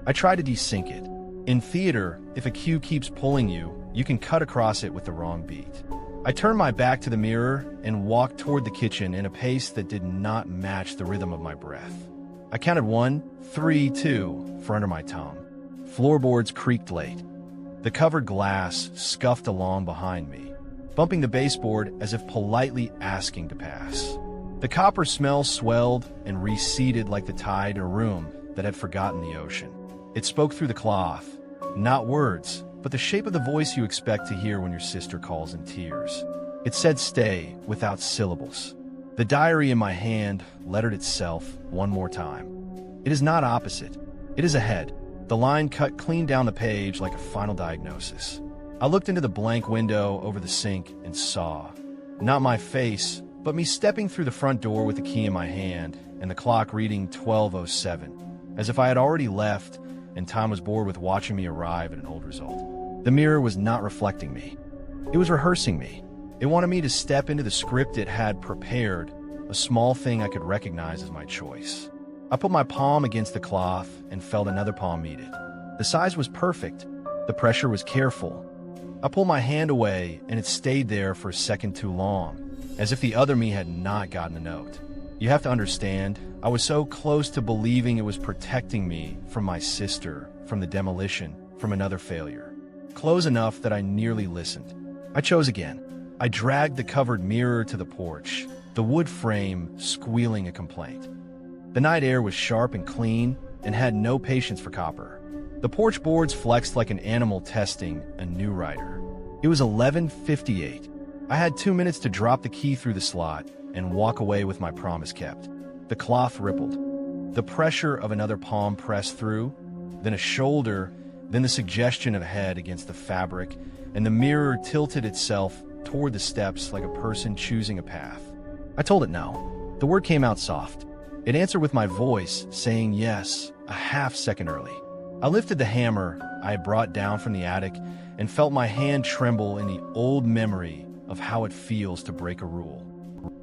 I tried to desync it. In theater, if a cue keeps pulling you, you can cut across it with the wrong beat. I turned my back to the mirror and walked toward the kitchen in a pace that did not match the rhythm of my breath. I counted 1, 3, 2 for under my tongue. Floorboards creaked late. The covered glass scuffed along behind me, bumping the baseboard as if politely asking to pass. The copper smell swelled and receded like the tide in a room that had forgotten the ocean. It spoke through the cloth, not words, but the shape of the voice you expect to hear when your sister calls in tears. It said stay without syllables. The diary in my hand lettered itself one more time. It is not opposite. It is ahead. The line cut clean down the page like a final diagnosis. I looked into the blank window over the sink and saw, not my face, but me stepping through the front door with the key in my hand and the clock reading 12:07, as if I had already left and time was bored with watching me arrive at an old result. The mirror was not reflecting me. It was rehearsing me. It wanted me to step into the script it had prepared, a small thing I could recognize as my choice. I put my palm against the cloth and felt another palm meet it. The size was perfect. The pressure was careful. I pulled my hand away and it stayed there for a second too long, as if the other me had not gotten the note. You have to understand, I was so close to believing it was protecting me from my sister, from the demolition, from another failure. Close enough that I nearly listened. I chose again. I dragged the covered mirror to the porch, the wood frame squealing a complaint. The night air was sharp and clean and had no patience for copper. The porch boards flexed like an animal testing a new rider. It was 11:58. I had 2 minutes to drop the key through the slot and walk away with my promise kept. The cloth rippled. The pressure of another palm pressed through, then a shoulder, then the suggestion of a head against the fabric, and the mirror tilted itself toward the steps like a person choosing a path. I told it no. The word came out soft. It answered with my voice, saying yes, a half-second early. I lifted the hammer I had brought down from the attic and felt my hand tremble in the old memory of how it feels to break a rule.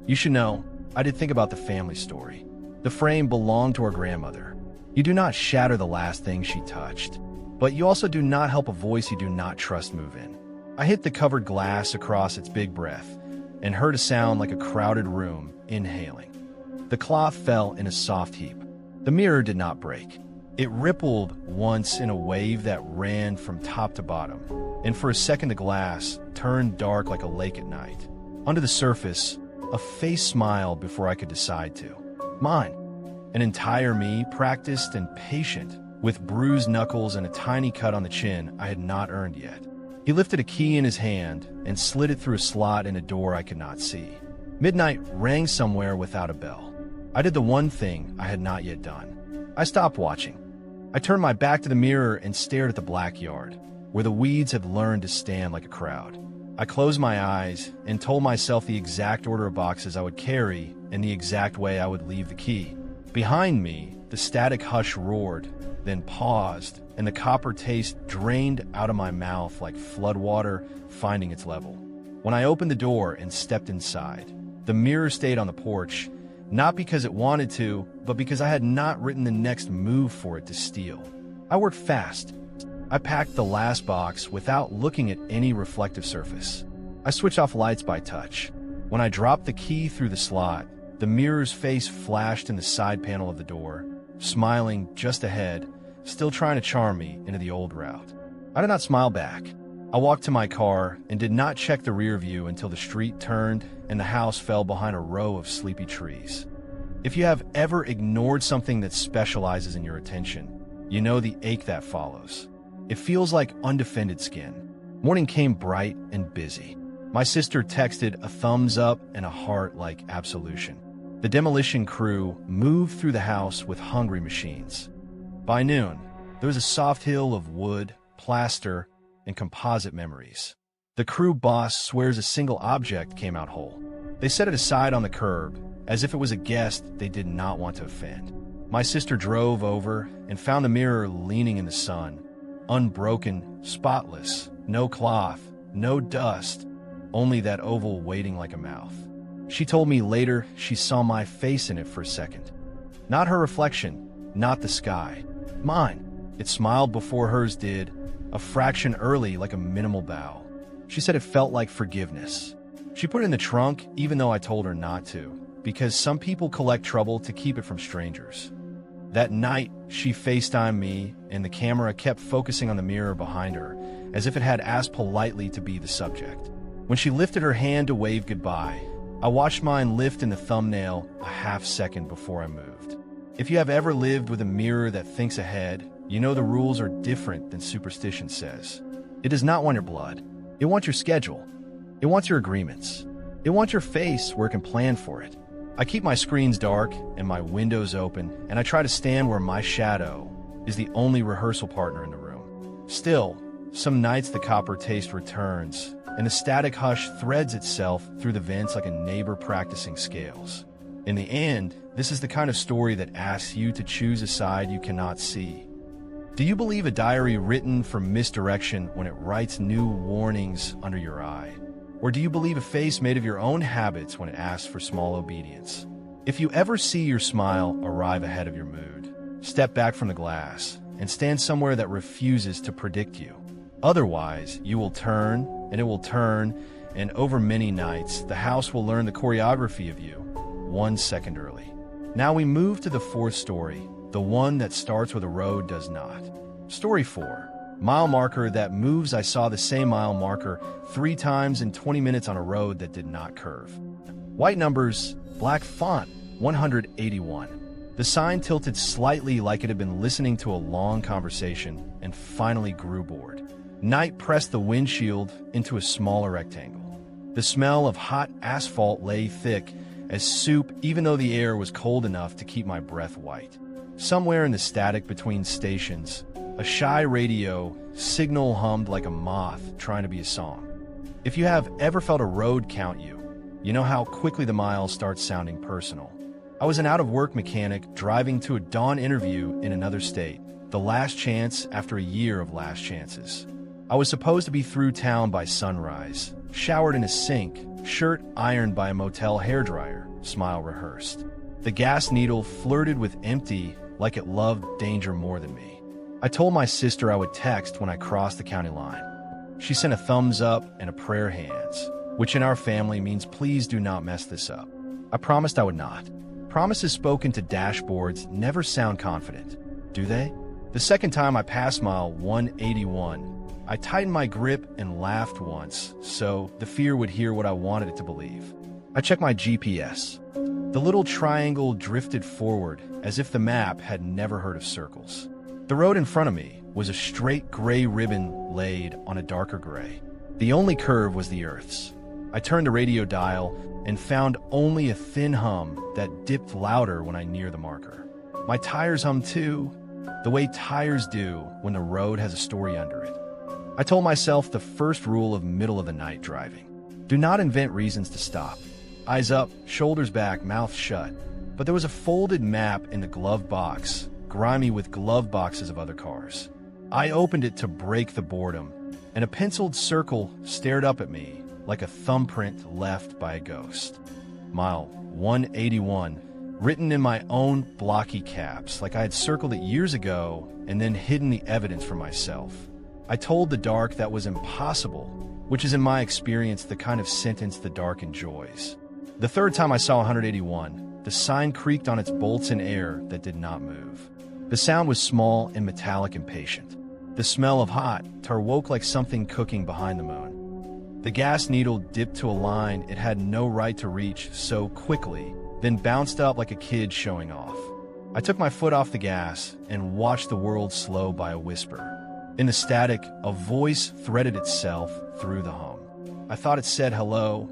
You should know, I did think about the family story. The frame belonged to our grandmother. You do not shatter the last thing she touched, but you also do not help a voice you do not trust move in. I hit the covered glass across its big breath and heard a sound like a crowded room inhaling. The cloth fell in a soft heap. The mirror did not break. It rippled once in a wave that ran from top to bottom, and for a second the glass turned dark like a lake at night. Under the surface, a face smiled before I could decide to. Mine. An entire me, practiced and patient, with bruised knuckles and a tiny cut on the chin I had not earned yet. He lifted a key in his hand and slid it through a slot in a door I could not see. Midnight rang somewhere without a bell. I did the one thing I had not yet done. I stopped watching. I turned my back to the mirror and stared at the black yard, where the weeds had learned to stand like a crowd. I closed my eyes and told myself the exact order of boxes I would carry and the exact way I would leave the key. Behind me, the static hush roared, then paused, and the copper taste drained out of my mouth like floodwater finding its level. When I opened the door and stepped inside, the mirror stayed on the porch, not because it wanted to, but because I had not written the next move for it to steal. I worked fast. I packed the last box without looking at any reflective surface. I switched off lights by touch. When I dropped the key through the slot, the mirror's face flashed in the side panel of the door, smiling just ahead, still trying to charm me into the old route. I did not smile back. I walked to my car and did not check the rear view until the street turned and the house fell behind a row of sleepy trees. If you have ever ignored something that specializes in your attention, you know the ache that follows. It feels like undefended skin. Morning came bright and busy. My sister texted a thumbs up and a heart like absolution. The demolition crew moved through the house with hungry machines. By noon, there was a soft hill of wood, plaster, and composite memories. The crew boss swears a single object came out whole. They set it aside on the curb, as if it was a guest they did not want to offend. My sister drove over and found the mirror leaning in the sun, unbroken, spotless, no cloth, no dust, only that oval waiting like a mouth. She told me later she saw my face in it for a second. Not her reflection, not the sky. Mine. It smiled before hers did, a fraction early like a minimal bow. She said it felt like forgiveness. She put it in the trunk even though I told her not to, because some people collect trouble to keep it from strangers. That night, she FaceTimed me and the camera kept focusing on the mirror behind her, as if it had asked politely to be the subject. When she lifted her hand to wave goodbye, I watched mine lift in the thumbnail a half second before I moved. If you have ever lived with a mirror that thinks ahead, you know the rules are different than superstition says. It does not want your blood. It wants your schedule. It wants your agreements. It wants your face where it can plan for it. I keep my screens dark and my windows open, and I try to stand where my shadow is the only rehearsal partner in the room. Still, some nights the copper taste returns, and the static hush threads itself through the vents like a neighbor practicing scales. In the end, this is the kind of story that asks you to choose a side you cannot see. Do you believe a diary written for misdirection when it writes new warnings under your eye? Or do you believe a face made of your own habits when it asks for small obedience? If you ever see your smile arrive ahead of your mood, step back from the glass and stand somewhere that refuses to predict you. Otherwise, you will turn, and it will turn, and over many nights, the house will learn the choreography of you, 1 second early. Now we move to the fourth story, the one that starts where the road does not. Story 4. Mile marker that moves. I saw the same mile marker 3 times in 20 minutes on a road that did not curve. White numbers, black font, 181. The sign tilted slightly like it had been listening to a long conversation and finally grew bored. Night pressed the windshield into a smaller rectangle. The smell of hot asphalt lay thick as soup, even though the air was cold enough to keep my breath white. Somewhere in the static between stations, a shy radio signal hummed like a moth trying to be a song. If you have ever felt a road count you, you know how quickly the miles start sounding personal. I was an out-of-work mechanic driving to a dawn interview in another state, the last chance after a year of last chances. I was supposed to be through town by sunrise, showered in a sink, shirt ironed by a motel hairdryer, smile rehearsed. The gas needle flirted with empty like it loved danger more than me. I told my sister I would text when I crossed the county line. She sent a thumbs up and a prayer hands, which in our family means please do not mess this up. I promised I would not. Promises spoken to dashboards never sound confident, do they? The second time I passed mile 181, I tightened my grip and laughed once, so the fear would hear what I wanted it to believe. I checked my GPS. The little triangle drifted forward as if the map had never heard of circles. The road in front of me was a straight gray ribbon laid on a darker gray. The only curve was the Earth's. I turned the radio dial and found only a thin hum that dipped louder when I neared the marker. My tires hummed too, the way tires do when the road has a story under it. I told myself the first rule of middle-of-the-night driving. Do not invent reasons to stop. Eyes up, shoulders back, mouth shut. But there was a folded map in the glove box, grimy with glove boxes of other cars. I opened it to break the boredom, and a penciled circle stared up at me like a thumbprint left by a ghost. Mile 181, written in my own blocky caps, like I had circled it years ago and then hidden the evidence for myself. I told the dark that was impossible, which is in my experience the kind of sentence the dark enjoys. The third time I saw 181, the sign creaked on its bolts in air that did not move. The sound was small and metallic and patient. The smell of hot tar woke like something cooking behind the moon. The gas needle dipped to a line it had no right to reach so quickly, then bounced up like a kid showing off. I took my foot off the gas and watched the world slow by a whisper. In the static, a voice threaded itself through the hum. I thought it said hello,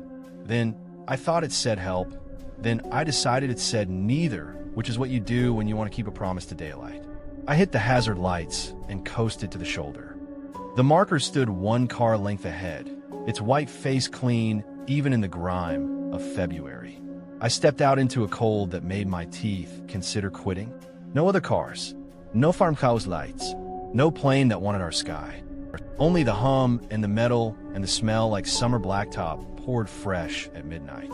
then I thought it said help, then I decided it said neither, which is what you do when you want to keep a promise to daylight. I hit the hazard lights and coasted to the shoulder. The marker stood one car length ahead, its white face clean even in the grime of February. I stepped out into a cold that made my teeth consider quitting. No other cars, no farmhouse lights, no plane that wanted our sky. Only the hum and the metal and the smell like summer blacktop poured fresh at midnight.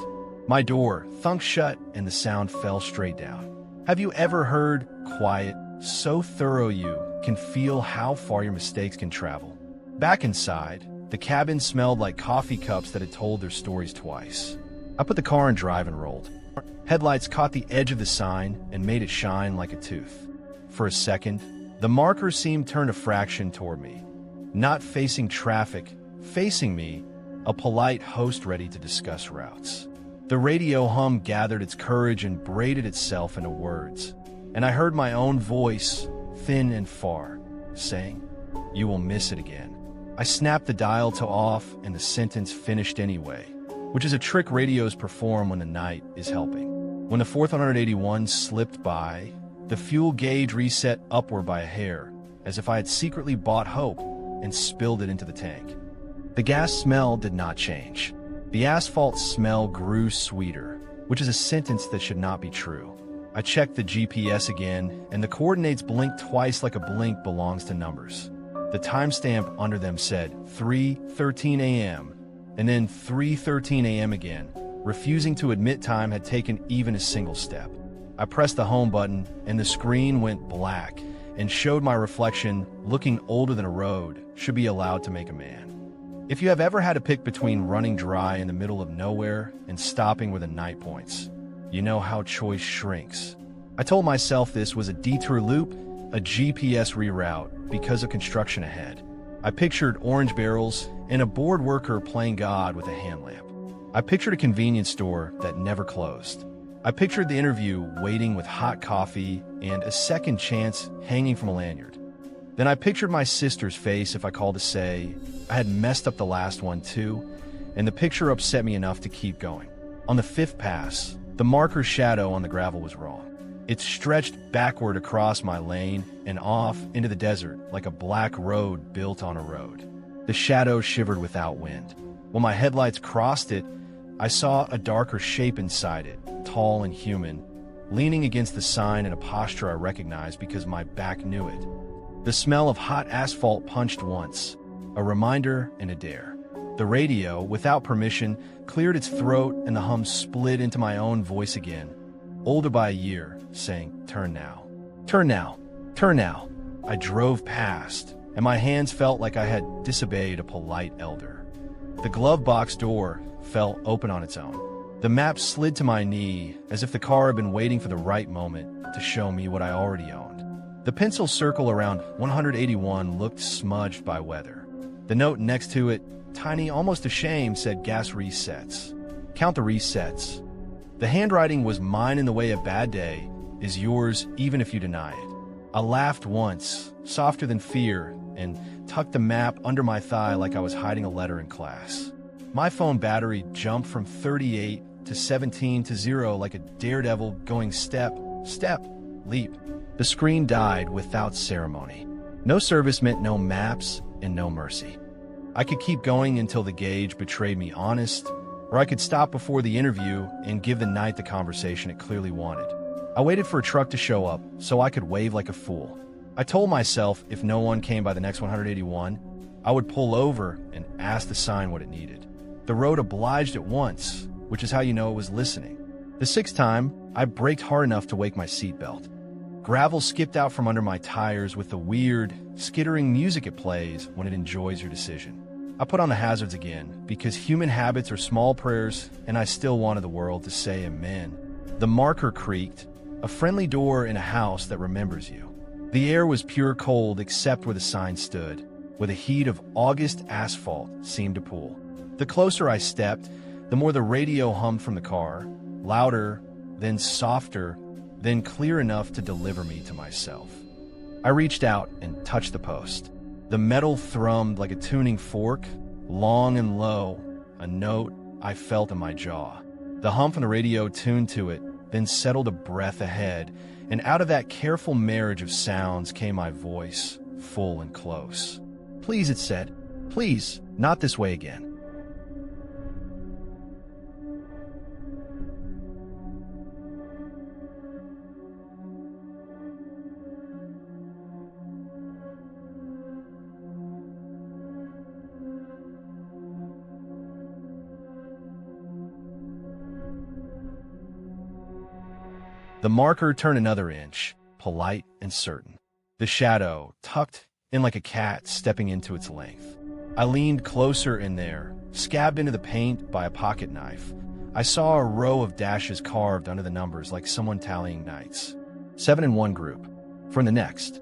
My door thunked shut and the sound fell straight down. Have you ever heard quiet so thorough you can feel how far your mistakes can travel? Back inside, the cabin smelled like coffee cups that had told their stories twice. I put the car in drive and rolled. Headlights caught the edge of the sign and made it shine like a tooth. For a second, the marker seemed turned a fraction toward me. Not facing traffic, facing me, a polite host ready to discuss routes. The radio hum gathered its courage and braided itself into words, and I heard my own voice, thin and far, saying, "You will miss it again." I snapped the dial to off and the sentence finished anyway, which is a trick radios perform when the night is helping. When the 481 slipped by, the fuel gauge reset upward by a hair, as if I had secretly bought hope and spilled it into the tank. The gas smell did not change. The asphalt smell grew sweeter, which is a sentence that should not be true. I checked the GPS again, and the coordinates blinked twice like a blink belongs to numbers. The timestamp under them said 3:13 a.m., and then 3:13 a.m. again, refusing to admit time had taken even a single step. I pressed the home button, and the screen went black and showed my reflection, looking older than a road, should be allowed to make a man. If you have ever had to pick between running dry in the middle of nowhere and stopping where the night points, you know how choice shrinks. I told myself this was a detour loop, a GPS reroute because of construction ahead. I pictured orange barrels and a bored worker playing God with a hand lamp. I pictured a convenience store that never closed. I pictured the interview waiting with hot coffee and a second chance hanging from a lanyard. Then I pictured my sister's face if I called to say I had messed up the last one too, and the picture upset me enough to keep going. On the fifth pass, the marker's shadow on the gravel was wrong. It stretched backward across my lane and off into the desert like a black road built on a road. The shadow shivered without wind. When my headlights crossed it, I saw a darker shape inside it, tall and human, leaning against the sign in a posture I recognized because my back knew it. The smell of hot asphalt punched once, a reminder and a dare. The radio, without permission, cleared its throat and the hum split into my own voice again, older by a year, saying, "Turn now. Turn now. Turn now." I drove past, and my hands felt like I had disobeyed a polite elder. The glove box door fell open on its own. The map slid to my knee as if the car had been waiting for the right moment to show me what I already owned. The pencil circle around 181 looked smudged by weather. The note next to it, tiny, almost ashamed, said gas resets. Count the resets. The handwriting was mine in the way a bad day is yours even if you deny it. I laughed once, softer than fear, and tucked the map under my thigh like I was hiding a letter in class. My phone battery jumped from 38 to 17 to 0 like a daredevil going step, leap. The screen died without ceremony. No service meant no maps and no mercy. I could keep going until the gauge betrayed me honest, or I could stop before the interview and give the night the conversation it clearly wanted. I waited for a truck to show up so I could wave like a fool. I told myself if no one came by the next 181, I would pull over and ask the sign what it needed. The road obliged at once, which is how you know it was listening. The sixth time, I braked hard enough to wake my seatbelt. Gravel skipped out from under my tires with the weird, skittering music it plays when it enjoys your decision. I put on the hazards again because human habits are small prayers and I still wanted the world to say amen. The marker creaked, a friendly door in a house that remembers you. The air was pure cold except where the sign stood, where the heat of August asphalt seemed to pool. The closer I stepped, the more the radio hummed from the car, louder, then softer, then clear enough to deliver me to myself. I reached out and touched the post. The metal thrummed like a tuning fork, long and low, a note I felt in my jaw. The hum from the radio tuned to it, then settled a breath ahead, and out of that careful marriage of sounds came my voice, full and close. Please, it said. Please, not this way again. The marker turned another inch, polite and certain. The shadow tucked in like a cat stepping into its length. I leaned closer in there, scabbed into the paint by a pocket knife. I saw a row of dashes carved under the numbers like someone tallying nights. 7 in one group, 4 in the next,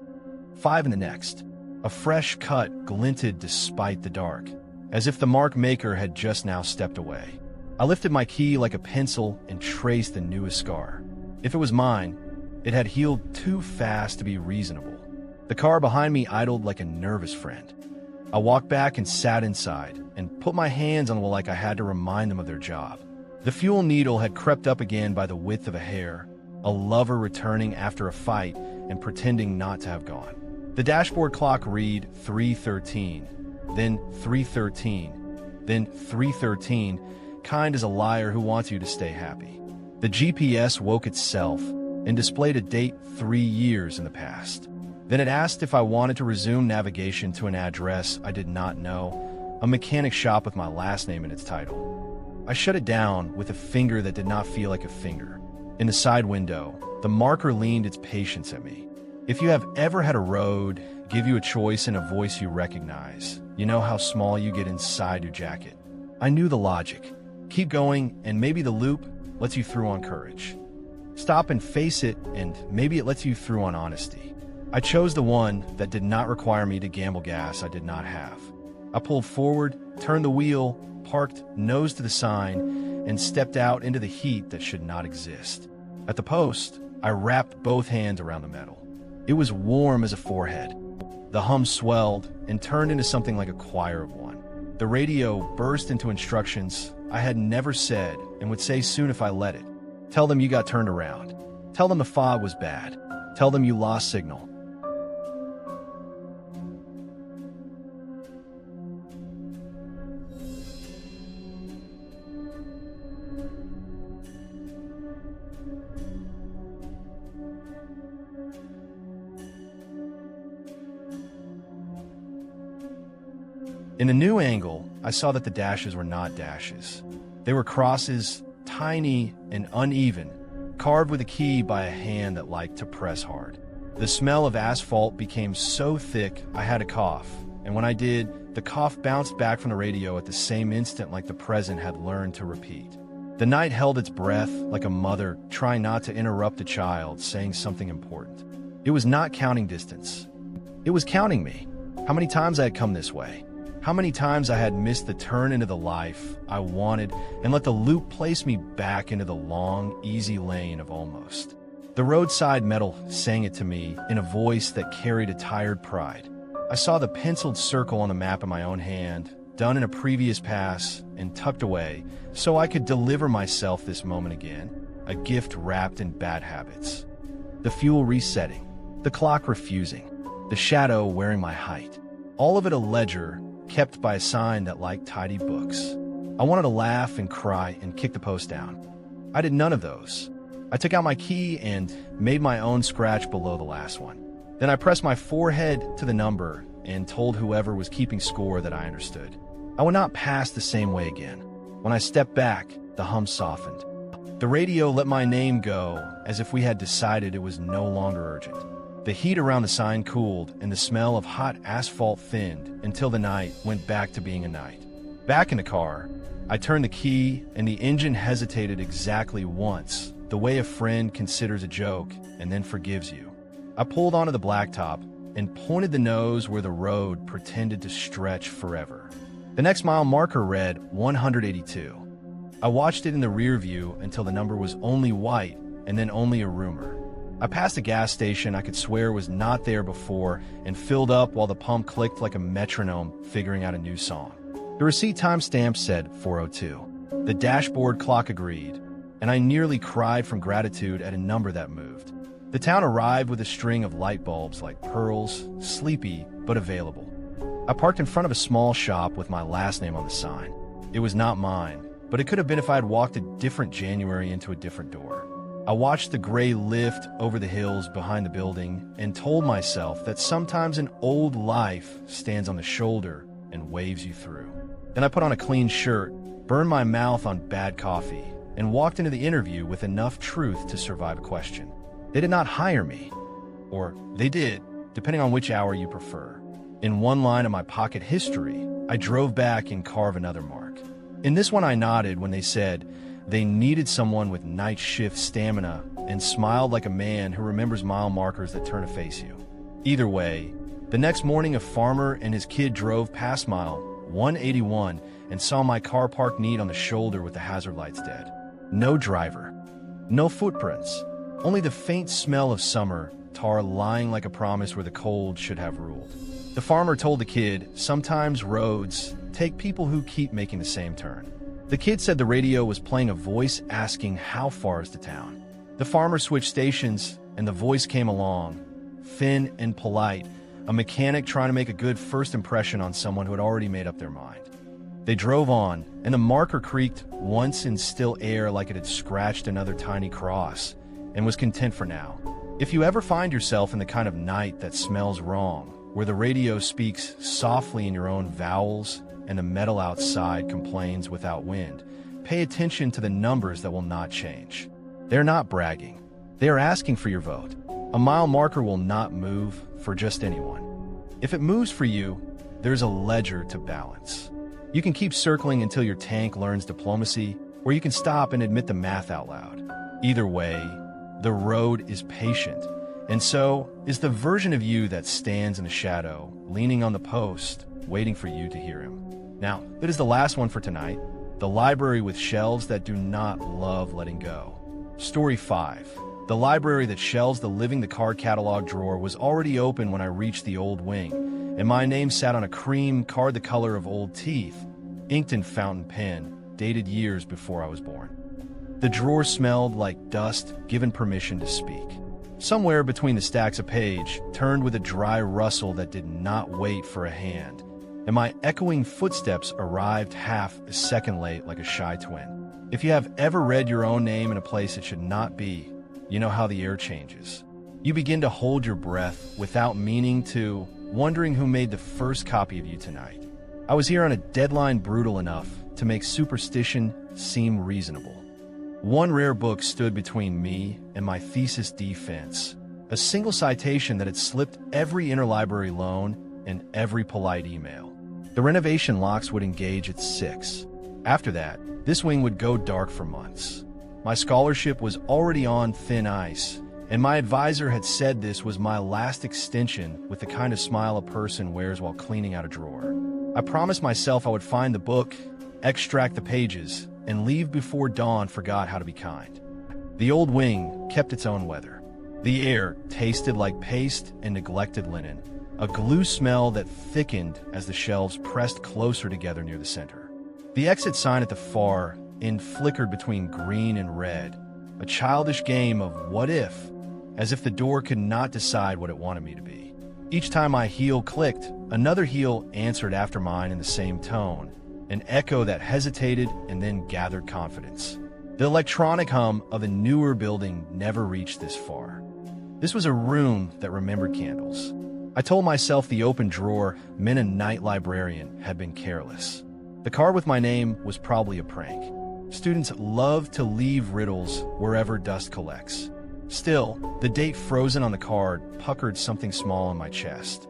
5 in the next. A fresh cut glinted despite the dark, as if the mark maker had just now stepped away. I lifted my key like a pencil and traced the newest scar. If it was mine, it had healed too fast to be reasonable. The car behind me idled like a nervous friend. I walked back and sat inside and put my hands on them like I had to remind them of their job. The fuel needle had crept up again by the width of a hair, a lover returning after a fight and pretending not to have gone. The dashboard clock read 3:13, then 3:13, then 3:13, kind as a liar who wants you to stay happy. The GPS woke itself and displayed a date 3 years in the past. Then it asked if I wanted to resume navigation to an address I did not know, a mechanic shop with my last name in its title. I shut it down with a finger that did not feel like a finger. In the side window, the marker leaned its patience at me. If you have ever had a road give you a choice and a voice you recognize, you know how small you get inside your jacket. I knew the logic. Keep going, and maybe the loop lets you through on courage. Stop and face it, and maybe it lets you through on honesty. I chose the one that did not require me to gamble gas I did not have. I pulled forward, turned the wheel, parked nose to the sign, and stepped out into the heat that should not exist. At the post, I wrapped both hands around the metal. It was warm as a forehead. The hum swelled and turned into something like a choir of one. The radio burst into instructions I had never said and would say soon if I let it. Tell them you got turned around. Tell them the fog was bad. Tell them you lost signal. In a new angle, I saw that the dashes were not dashes. They were crosses, tiny and uneven, carved with a key by a hand that liked to press hard. The smell of asphalt became so thick I had to cough, and when I did, the cough bounced back from the radio at the same instant like the present had learned to repeat. The night held its breath like a mother trying not to interrupt a child saying something important. It was not counting distance. It was counting me. How many times I had come this way. How many times I had missed the turn into the life I wanted and let the loop place me back into the long, easy lane of almost. The roadside metal sang it to me in a voice that carried a tired pride. I saw the penciled circle on the map in my own hand, done in a previous pass and tucked away, so I could deliver myself this moment again, a gift wrapped in bad habits. The fuel resetting, the clock refusing, the shadow wearing my height. All of it a ledger kept by a sign that liked tidy books. I wanted to laugh and cry and kick the post down. I did none of those. I took out my key and made my own scratch below the last one. Then I pressed my forehead to the number and told whoever was keeping score that I understood. I would not pass the same way again. When I stepped back, the hum softened. The radio let my name go as if we had decided it was no longer urgent. The heat around the sign cooled and the smell of hot asphalt thinned until the night went back to being a night. Back in the car, I turned the key and the engine hesitated exactly once, the way a friend considers a joke and then forgives you. I pulled onto the blacktop and pointed the nose where the road pretended to stretch forever. The next mile marker read 182. I watched it in the rear view until the number was only white and then only a rumor. I passed a gas station I could swear was not there before and filled up while the pump clicked like a metronome figuring out a new song. The receipt timestamp said 4:02. The dashboard clock agreed, and I nearly cried from gratitude at a number that moved. The town arrived with a string of light bulbs like pearls, sleepy but available. I parked in front of a small shop with my last name on the sign. It was not mine, but it could have been if I had walked a different January into a different door. I watched the gray lift over the hills behind the building and told myself that sometimes an old life stands on the shoulder and waves you through. Then I put on a clean shirt, burned my mouth on bad coffee, and walked into the interview with enough truth to survive a question. They did not hire me. Or they did, depending on which hour you prefer. In one line of my pocket history, I drove back and carved another mark. In this one I nodded when they said they needed someone with night shift stamina and smiled like a man who remembers mile markers that turn to face you. Either way, the next morning a farmer and his kid drove past mile 181 and saw my car parked neat on the shoulder with the hazard lights dead. No driver. No footprints. Only the faint smell of summer, tar lying like a promise where the cold should have ruled. The farmer told the kid, sometimes roads take people who keep making the same turn. The kid said the radio was playing a voice asking how far is to town. The farmer switched stations and the voice came along, thin and polite, a mechanic trying to make a good first impression on someone who had already made up their mind. They drove on, and the marker creaked once in still air like it had scratched another tiny cross, and was content for now. If you ever find yourself in the kind of night that smells wrong, where the radio speaks softly in your own vowels and the metal outside complains without wind, pay attention to the numbers that will not change. They're not bragging. They are asking for your vote. A mile marker will not move for just anyone. If it moves for you, there's a ledger to balance. You can keep circling until your tank learns diplomacy, or you can stop and admit the math out loud. Either way, the road is patient, and so is the version of you that stands in the shadow, leaning on the post, waiting for you to hear him. Now, that is the last one for tonight, the library with shelves that do not love letting go. Story 5. The library that shelves the living the card catalog drawer was already open when I reached the old wing, and my name sat on a cream card the color of old teeth, inked in fountain pen, dated years before I was born. The drawer smelled like dust given permission to speak. Somewhere between the stacks of page, turned with a dry rustle that did not wait for a hand, and my echoing footsteps arrived half a second late like a shy twin. If you have ever read your own name in a place it should not be, you know how the air changes. You begin to hold your breath without meaning to, wondering who made the first copy of you tonight. I was here on a deadline brutal enough to make superstition seem reasonable. One rare book stood between me and my thesis defense, a single citation that had slipped every interlibrary loan and every polite email. The renovation locks would engage at 6. After that, this wing would go dark for months. My scholarship was already on thin ice, and my advisor had said this was my last extension with the kind of smile a person wears while cleaning out a drawer. I promised myself I would find the book, extract the pages, and leave before dawn forgot how to be kind. The old wing kept its own weather. The air tasted like paste and neglected linen, a glue smell that thickened as the shelves pressed closer together near the center. The exit sign at the far end flickered between green and red, a childish game of what if, as if the door could not decide what it wanted me to be. Each time my heel clicked, another heel answered after mine in the same tone, an echo that hesitated and then gathered confidence. The electronic hum of a newer building never reached this far. This was a room that remembered candles. I told myself the open drawer meant a night librarian had been careless. The card with my name was probably a prank. Students love to leave riddles wherever dust collects. Still, the date frozen on the card puckered something small in my chest.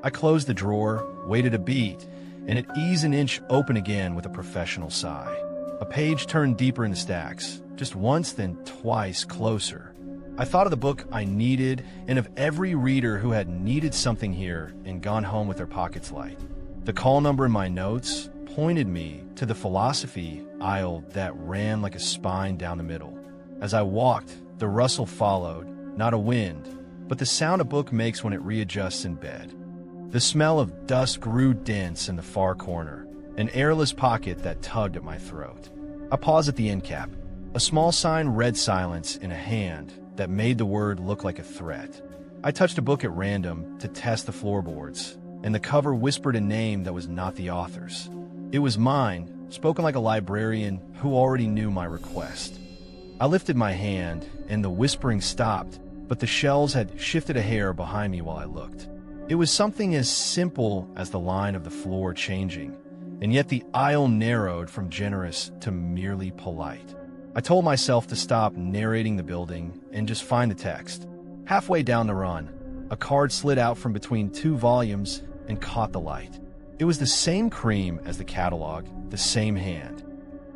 I closed the drawer, waited a beat, and it eased an inch open again with a professional sigh. A page turned deeper in the stacks, just once then twice closer. I thought of the book I needed and of every reader who had needed something here and gone home with their pockets light. The call number in my notes pointed me to the philosophy aisle that ran like a spine down the middle. As I walked, the rustle followed, not a wind, but the sound a book makes when it readjusts in bed. The smell of dust grew dense in the far corner, an airless pocket that tugged at my throat. I paused at the end cap. A small sign read silence in a hand that made the word look like a threat. I touched a book at random to test the floorboards, and the cover whispered a name that was not the author's. It was mine, spoken like a librarian who already knew my request. I lifted my hand, and the whispering stopped, but the shelves had shifted a hair behind me while I looked. It was something as simple as the line of the floor changing, and yet the aisle narrowed from generous to merely polite. I told myself to stop narrating the building and just find the text. Halfway down the run, a card slid out from between two volumes and caught the light. It was the same cream as the catalog, the same hand.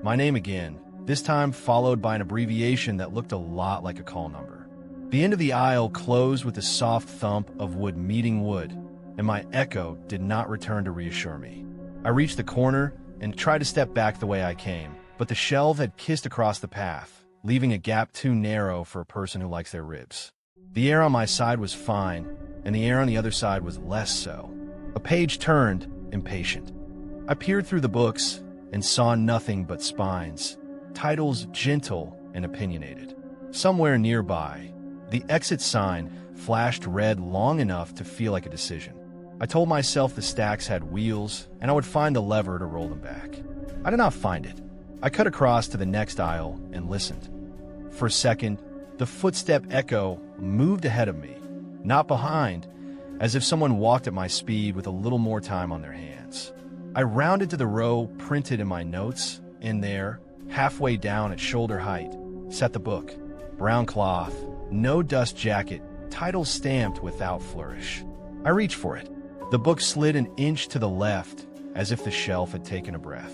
My name again, this time followed by an abbreviation that looked a lot like a call number. The end of the aisle closed with a soft thump of wood meeting wood, and my echo did not return to reassure me. I reached the corner and tried to step back the way I came, but the shelf had kissed across the path, leaving a gap too narrow for a person who likes their ribs. The air on my side was fine, and the air on the other side was less so. A page turned, impatient. I peered through the books and saw nothing but spines, titles gentle and opinionated. Somewhere nearby, the exit sign flashed red long enough to feel like a decision. I told myself the stacks had wheels, and I would find the lever to roll them back. I did not find it. I cut across to the next aisle and listened. For a second, the footstep echo moved ahead of me, not behind, as if someone walked at my speed with a little more time on their hands. I rounded to the row printed in my notes, and there, halfway down at shoulder height, sat the book. Brown cloth, no dust jacket, title stamped without flourish. I reached for it. The book slid an inch to the left, as if the shelf had taken a breath.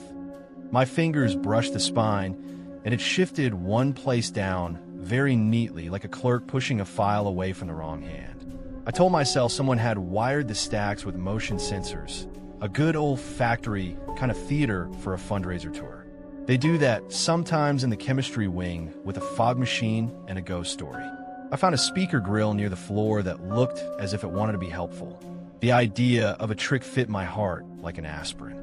My fingers brushed the spine, and it shifted one place down very neatly, like a clerk pushing a file away from the wrong hand. I told myself someone had wired the stacks with motion sensors, a good old factory kind of theater for a fundraiser tour. They do that sometimes in the chemistry wing with a fog machine and a ghost story. I found a speaker grill near the floor that looked as if it wanted to be helpful. The idea of a trick fit my heart like an aspirin.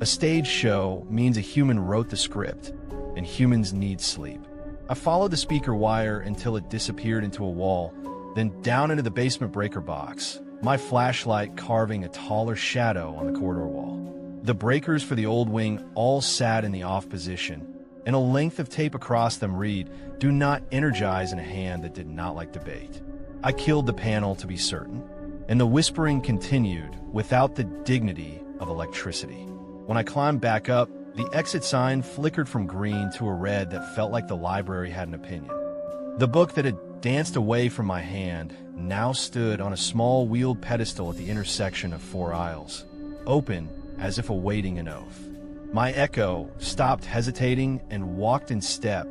A stage show means a human wrote the script, and humans need sleep. I followed the speaker wire until it disappeared into a wall, then down into the basement breaker box, my flashlight carving a taller shadow on the corridor wall. The breakers for the old wing all sat in the off position, and a length of tape across them read, "Do not energize in a hand that did not like debate." I killed the panel to be certain, and the whispering continued without the dignity of electricity. When I climbed back up, the exit sign flickered from green to a red that felt like the library had an opinion. The book that had danced away from my hand now stood on a small wheeled pedestal at the intersection of four aisles, open as if awaiting an oath. My echo stopped hesitating and walked in step,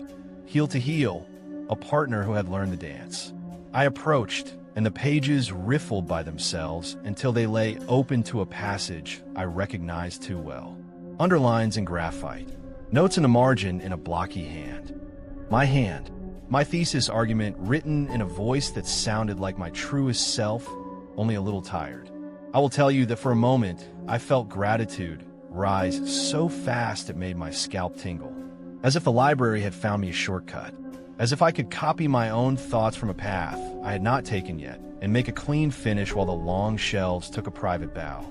heel to heel, a partner who had learned the dance. I approached, and the pages riffled by themselves until they lay open to a passage I recognized too well. Underlines in graphite, notes in the margin in a blocky hand. My hand, my thesis argument written in a voice that sounded like my truest self, only a little tired. I will tell you that for a moment, I felt gratitude rise so fast it made my scalp tingle, as if the library had found me a shortcut, as if I could copy my own thoughts from a path I had not taken yet and make a clean finish while the long shelves took a private bow.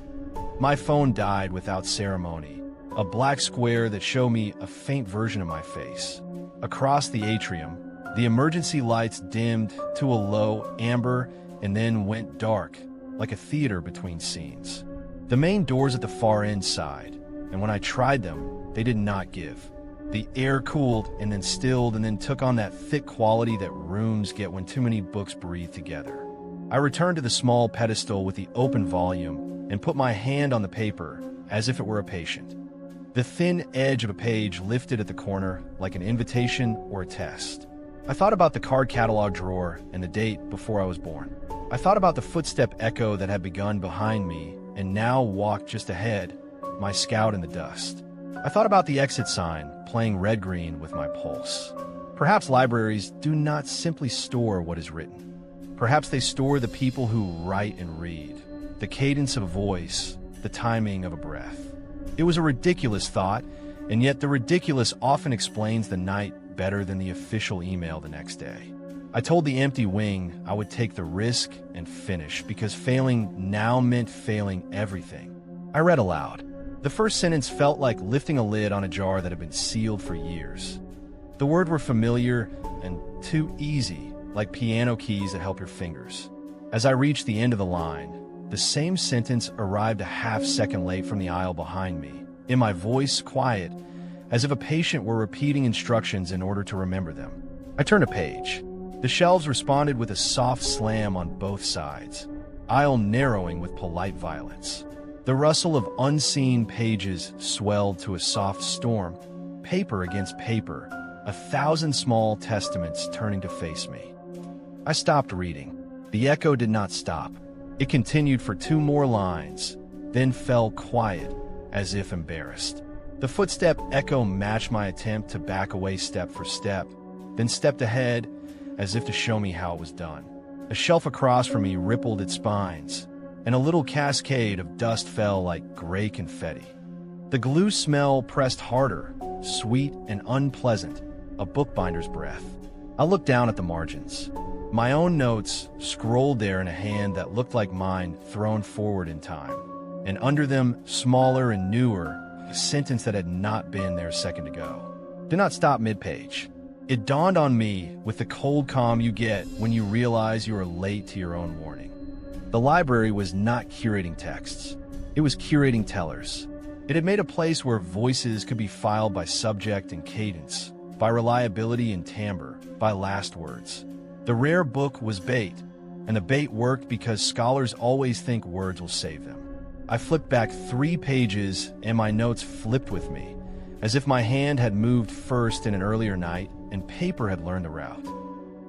My phone died without ceremony, a black square that showed me a faint version of my face. Across the atrium, the emergency lights dimmed to a low amber and then went dark, like a theater between scenes. The main doors at the far end sighed, and when I tried them, they did not give. The air cooled and then stilled and then took on that thick quality that rooms get when too many books breathe together. I returned to the small pedestal with the open volume and put my hand on the paper as if it were a patient. The thin edge of a page lifted at the corner like an invitation or a test. I thought about the card catalog drawer and the date before I was born. I thought about the footstep echo that had begun behind me and now walked just ahead, my scout in the dust. I thought about the exit sign playing red-green with my pulse. Perhaps libraries do not simply store what is written. Perhaps they store the people who write and read, the cadence of a voice, the timing of a breath. It was a ridiculous thought, and yet the ridiculous often explains the night better than the official email the next day. I told the empty wing I would take the risk and finish because failing now meant failing everything. I read aloud. The first sentence felt like lifting a lid on a jar that had been sealed for years. The words were familiar and too easy, like piano keys that help your fingers. As I reached the end of the line, the same sentence arrived a half-second late from the aisle behind me, in my voice quiet, as if a patient were repeating instructions in order to remember them. I turned a page. The shelves responded with a soft slam on both sides, aisle narrowing with polite violence. The rustle of unseen pages swelled to a soft storm, paper against paper, 1,000 small testaments turning to face me. I stopped reading. The echo did not stop. It continued for 2 more lines, then fell quiet, as if embarrassed. The footstep echo matched my attempt to back away step for step, then stepped ahead, as if to show me how it was done. A shelf across from me rippled its spines, and a little cascade of dust fell like gray confetti. The glue smell pressed harder, sweet and unpleasant, a bookbinder's breath. I looked down at the margins. My own notes scrolled there in a hand that looked like mine thrown forward in time, and under them, smaller and newer, a sentence that had not been there a second ago. Do not stop mid-page. It dawned on me with the cold calm you get when you realize you are late to your own warning. The library was not curating texts. It was curating tellers. It had made a place where voices could be filed by subject and cadence, by reliability and timbre, by last words. The rare book was bait, and the bait worked because scholars always think words will save them. I flipped back 3 pages and my notes flipped with me, as if my hand had moved first in an earlier night and paper had learned the route.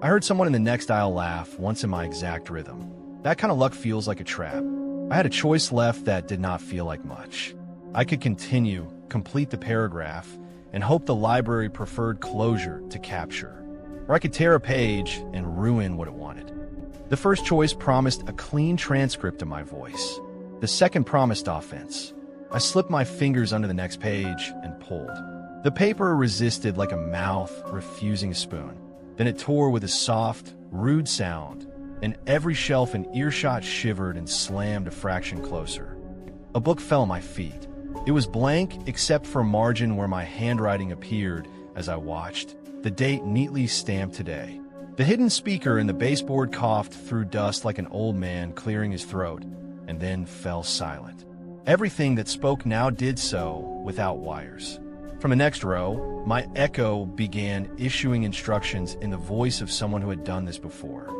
I heard someone in the next aisle laugh once in my exact rhythm. That kind of luck feels like a trap. I had a choice left that did not feel like much. I could continue, complete the paragraph, and hope the library preferred closure to capture. Or I could tear a page and ruin what it wanted. The first choice promised a clean transcript of my voice. The second promised offense. I slipped my fingers under the next page and pulled. The paper resisted like a mouth refusing a spoon. Then it tore with a soft, rude sound, and every shelf in earshot shivered and slammed a fraction closer. A book fell at my feet. It was blank except for a margin where my handwriting appeared as I watched, the date neatly stamped today. The hidden speaker in the baseboard coughed through dust like an old man clearing his throat, and then fell silent. Everything that spoke now did so without wires. From the next row, my echo began issuing instructions in the voice of someone who had done this before.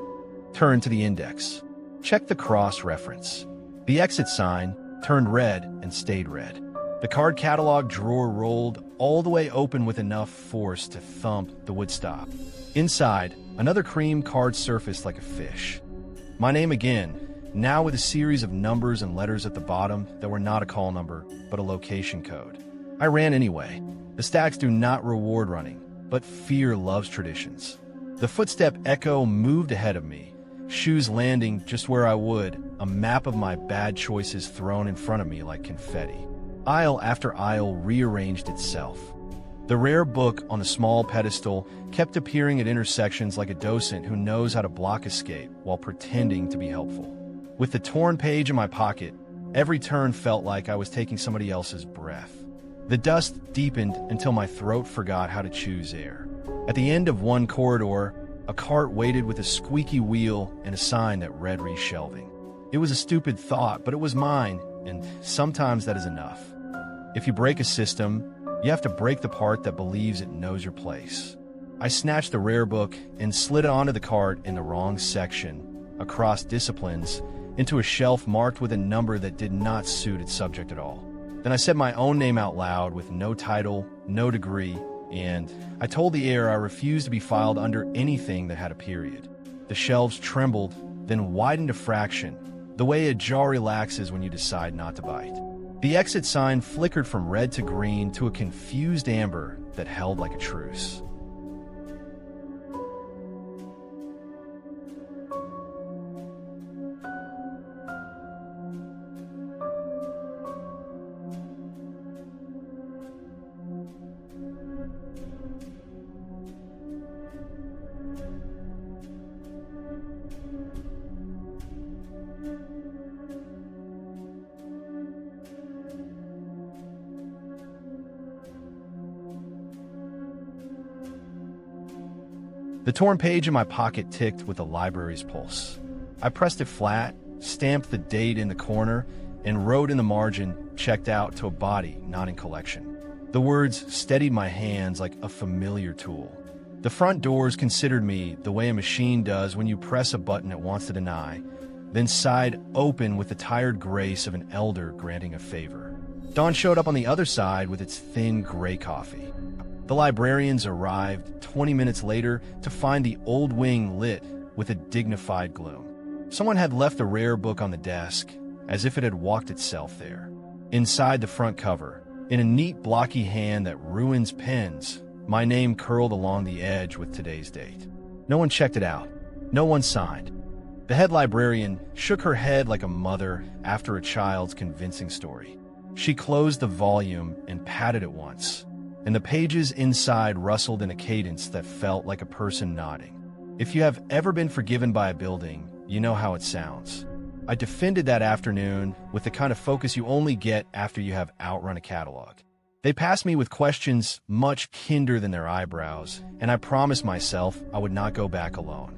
Turn to the index. Check the cross-reference. The exit sign turned red and stayed red. The card catalog drawer rolled all the way open with enough force to thump the wood stop. Inside, another cream card surfaced like a fish. My name again, now with a series of numbers and letters at the bottom that were not a call number, but a location code. I ran anyway. The stacks do not reward running, but fear loves traditions. The footstep echo moved ahead of me, shoes landing just where I would, a map of my bad choices thrown in front of me like confetti. Aisle after aisle rearranged itself. The rare book on the small pedestal kept appearing at intersections like a docent who knows how to block escape while pretending to be helpful. With the torn page in my pocket, every turn felt like I was taking somebody else's breath. The dust deepened until my throat forgot how to choose air. At the end of one corridor, a cart waited with a squeaky wheel and a sign that read reshelving. It was a stupid thought, but it was mine, and sometimes that is enough. If you break a system, you have to break the part that believes it knows your place. I snatched the rare book and slid it onto the cart in the wrong section, across disciplines, into a shelf marked with a number that did not suit its subject at all. Then I said my own name out loud with no title, no degree, and I told the air I refused to be filed under anything that had a period. The shelves trembled, then widened a fraction, the way a jaw relaxes when you decide not to bite. The exit sign flickered from red to green to a confused amber that held like a truce. The torn page in my pocket ticked with the library's pulse. I pressed it flat, stamped the date in the corner, and wrote in the margin, checked out to a body, not in collection. The words steadied my hands like a familiar tool. The front doors considered me the way a machine does when you press a button it wants to deny, then sighed open with the tired grace of an elder granting a favor. Dawn showed up on the other side with its thin gray coffee. The librarians arrived 20 minutes later to find the old wing lit with a dignified gloom. Someone had left a rare book on the desk, as if it had walked itself there. Inside the front cover, in a neat blocky hand that ruins pens, my name curled along the edge with today's date. No one checked it out. No one signed. The head librarian shook her head like a mother after a child's convincing story. She closed the volume and patted it once, and the pages inside rustled in a cadence that felt like a person nodding. If you have ever been forgiven by a building, you know how it sounds. I defended that afternoon with the kind of focus you only get after you have outrun a catalog. They passed me with questions much kinder than their eyebrows, and I promised myself I would not go back alone.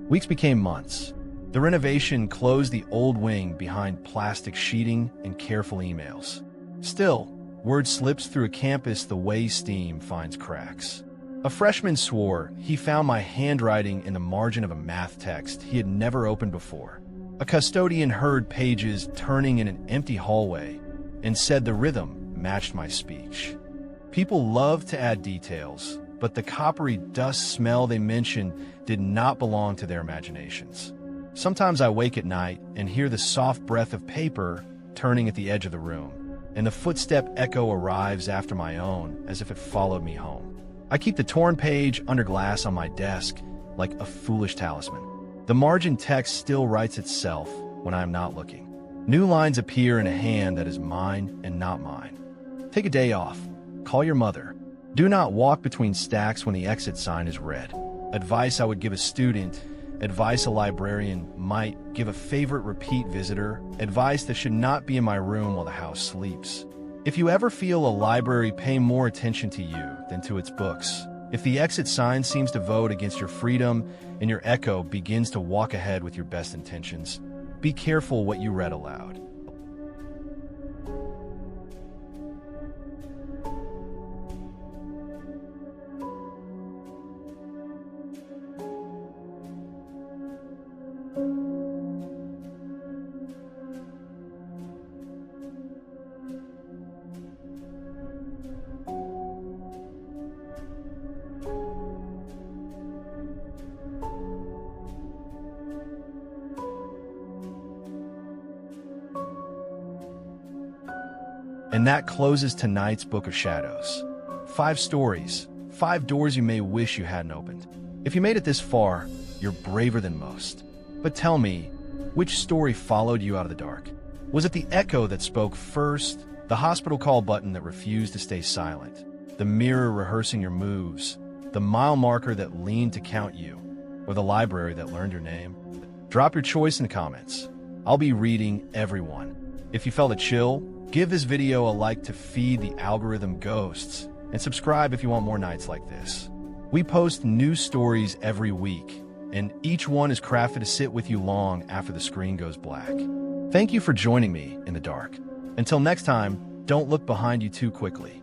Weeks became months. The renovation closed the old wing behind plastic sheeting and careful emails. Still, word slips through a campus the way steam finds cracks. A freshman swore he found my handwriting in the margin of a math text he had never opened before. A custodian heard pages turning in an empty hallway and said the rhythm matched my speech. People love to add details, but the coppery dust smell they mentioned did not belong to their imaginations. Sometimes I wake at night and hear the soft breath of paper turning at the edge of the room, and the footstep echo arrives after my own as if it followed me home. I keep the torn page under glass on my desk like a foolish talisman. The margin text still writes itself when I am not looking. New lines appear in a hand that is mine and not mine. Take a day off. Call your mother. Do not walk between stacks when the exit sign is red. Advice I would give a student, advice a librarian might give a favorite repeat visitor, advice that should not be in my room while the house sleeps. If you ever feel a library pay more attention to you than to its books, if the exit sign seems to vote against your freedom and your echo begins to walk ahead with your best intentions, be careful what you read aloud. And that closes tonight's Book of Shadows. 5 stories, 5 doors you may wish you hadn't opened. If you made it this far, you're braver than most. But tell me, which story followed you out of the dark? Was it the echo that spoke first, the hospital call button that refused to stay silent, the mirror rehearsing your moves, the mile marker that leaned to count you, or the library that learned your name? Drop your choice in the comments. I'll be reading every one. If you felt a chill, give this video a like to feed the algorithm ghosts, and subscribe if you want more nights like this. We post new stories every week, and each one is crafted to sit with you long after the screen goes black. Thank you for joining me in the dark. Until next time, don't look behind you too quickly.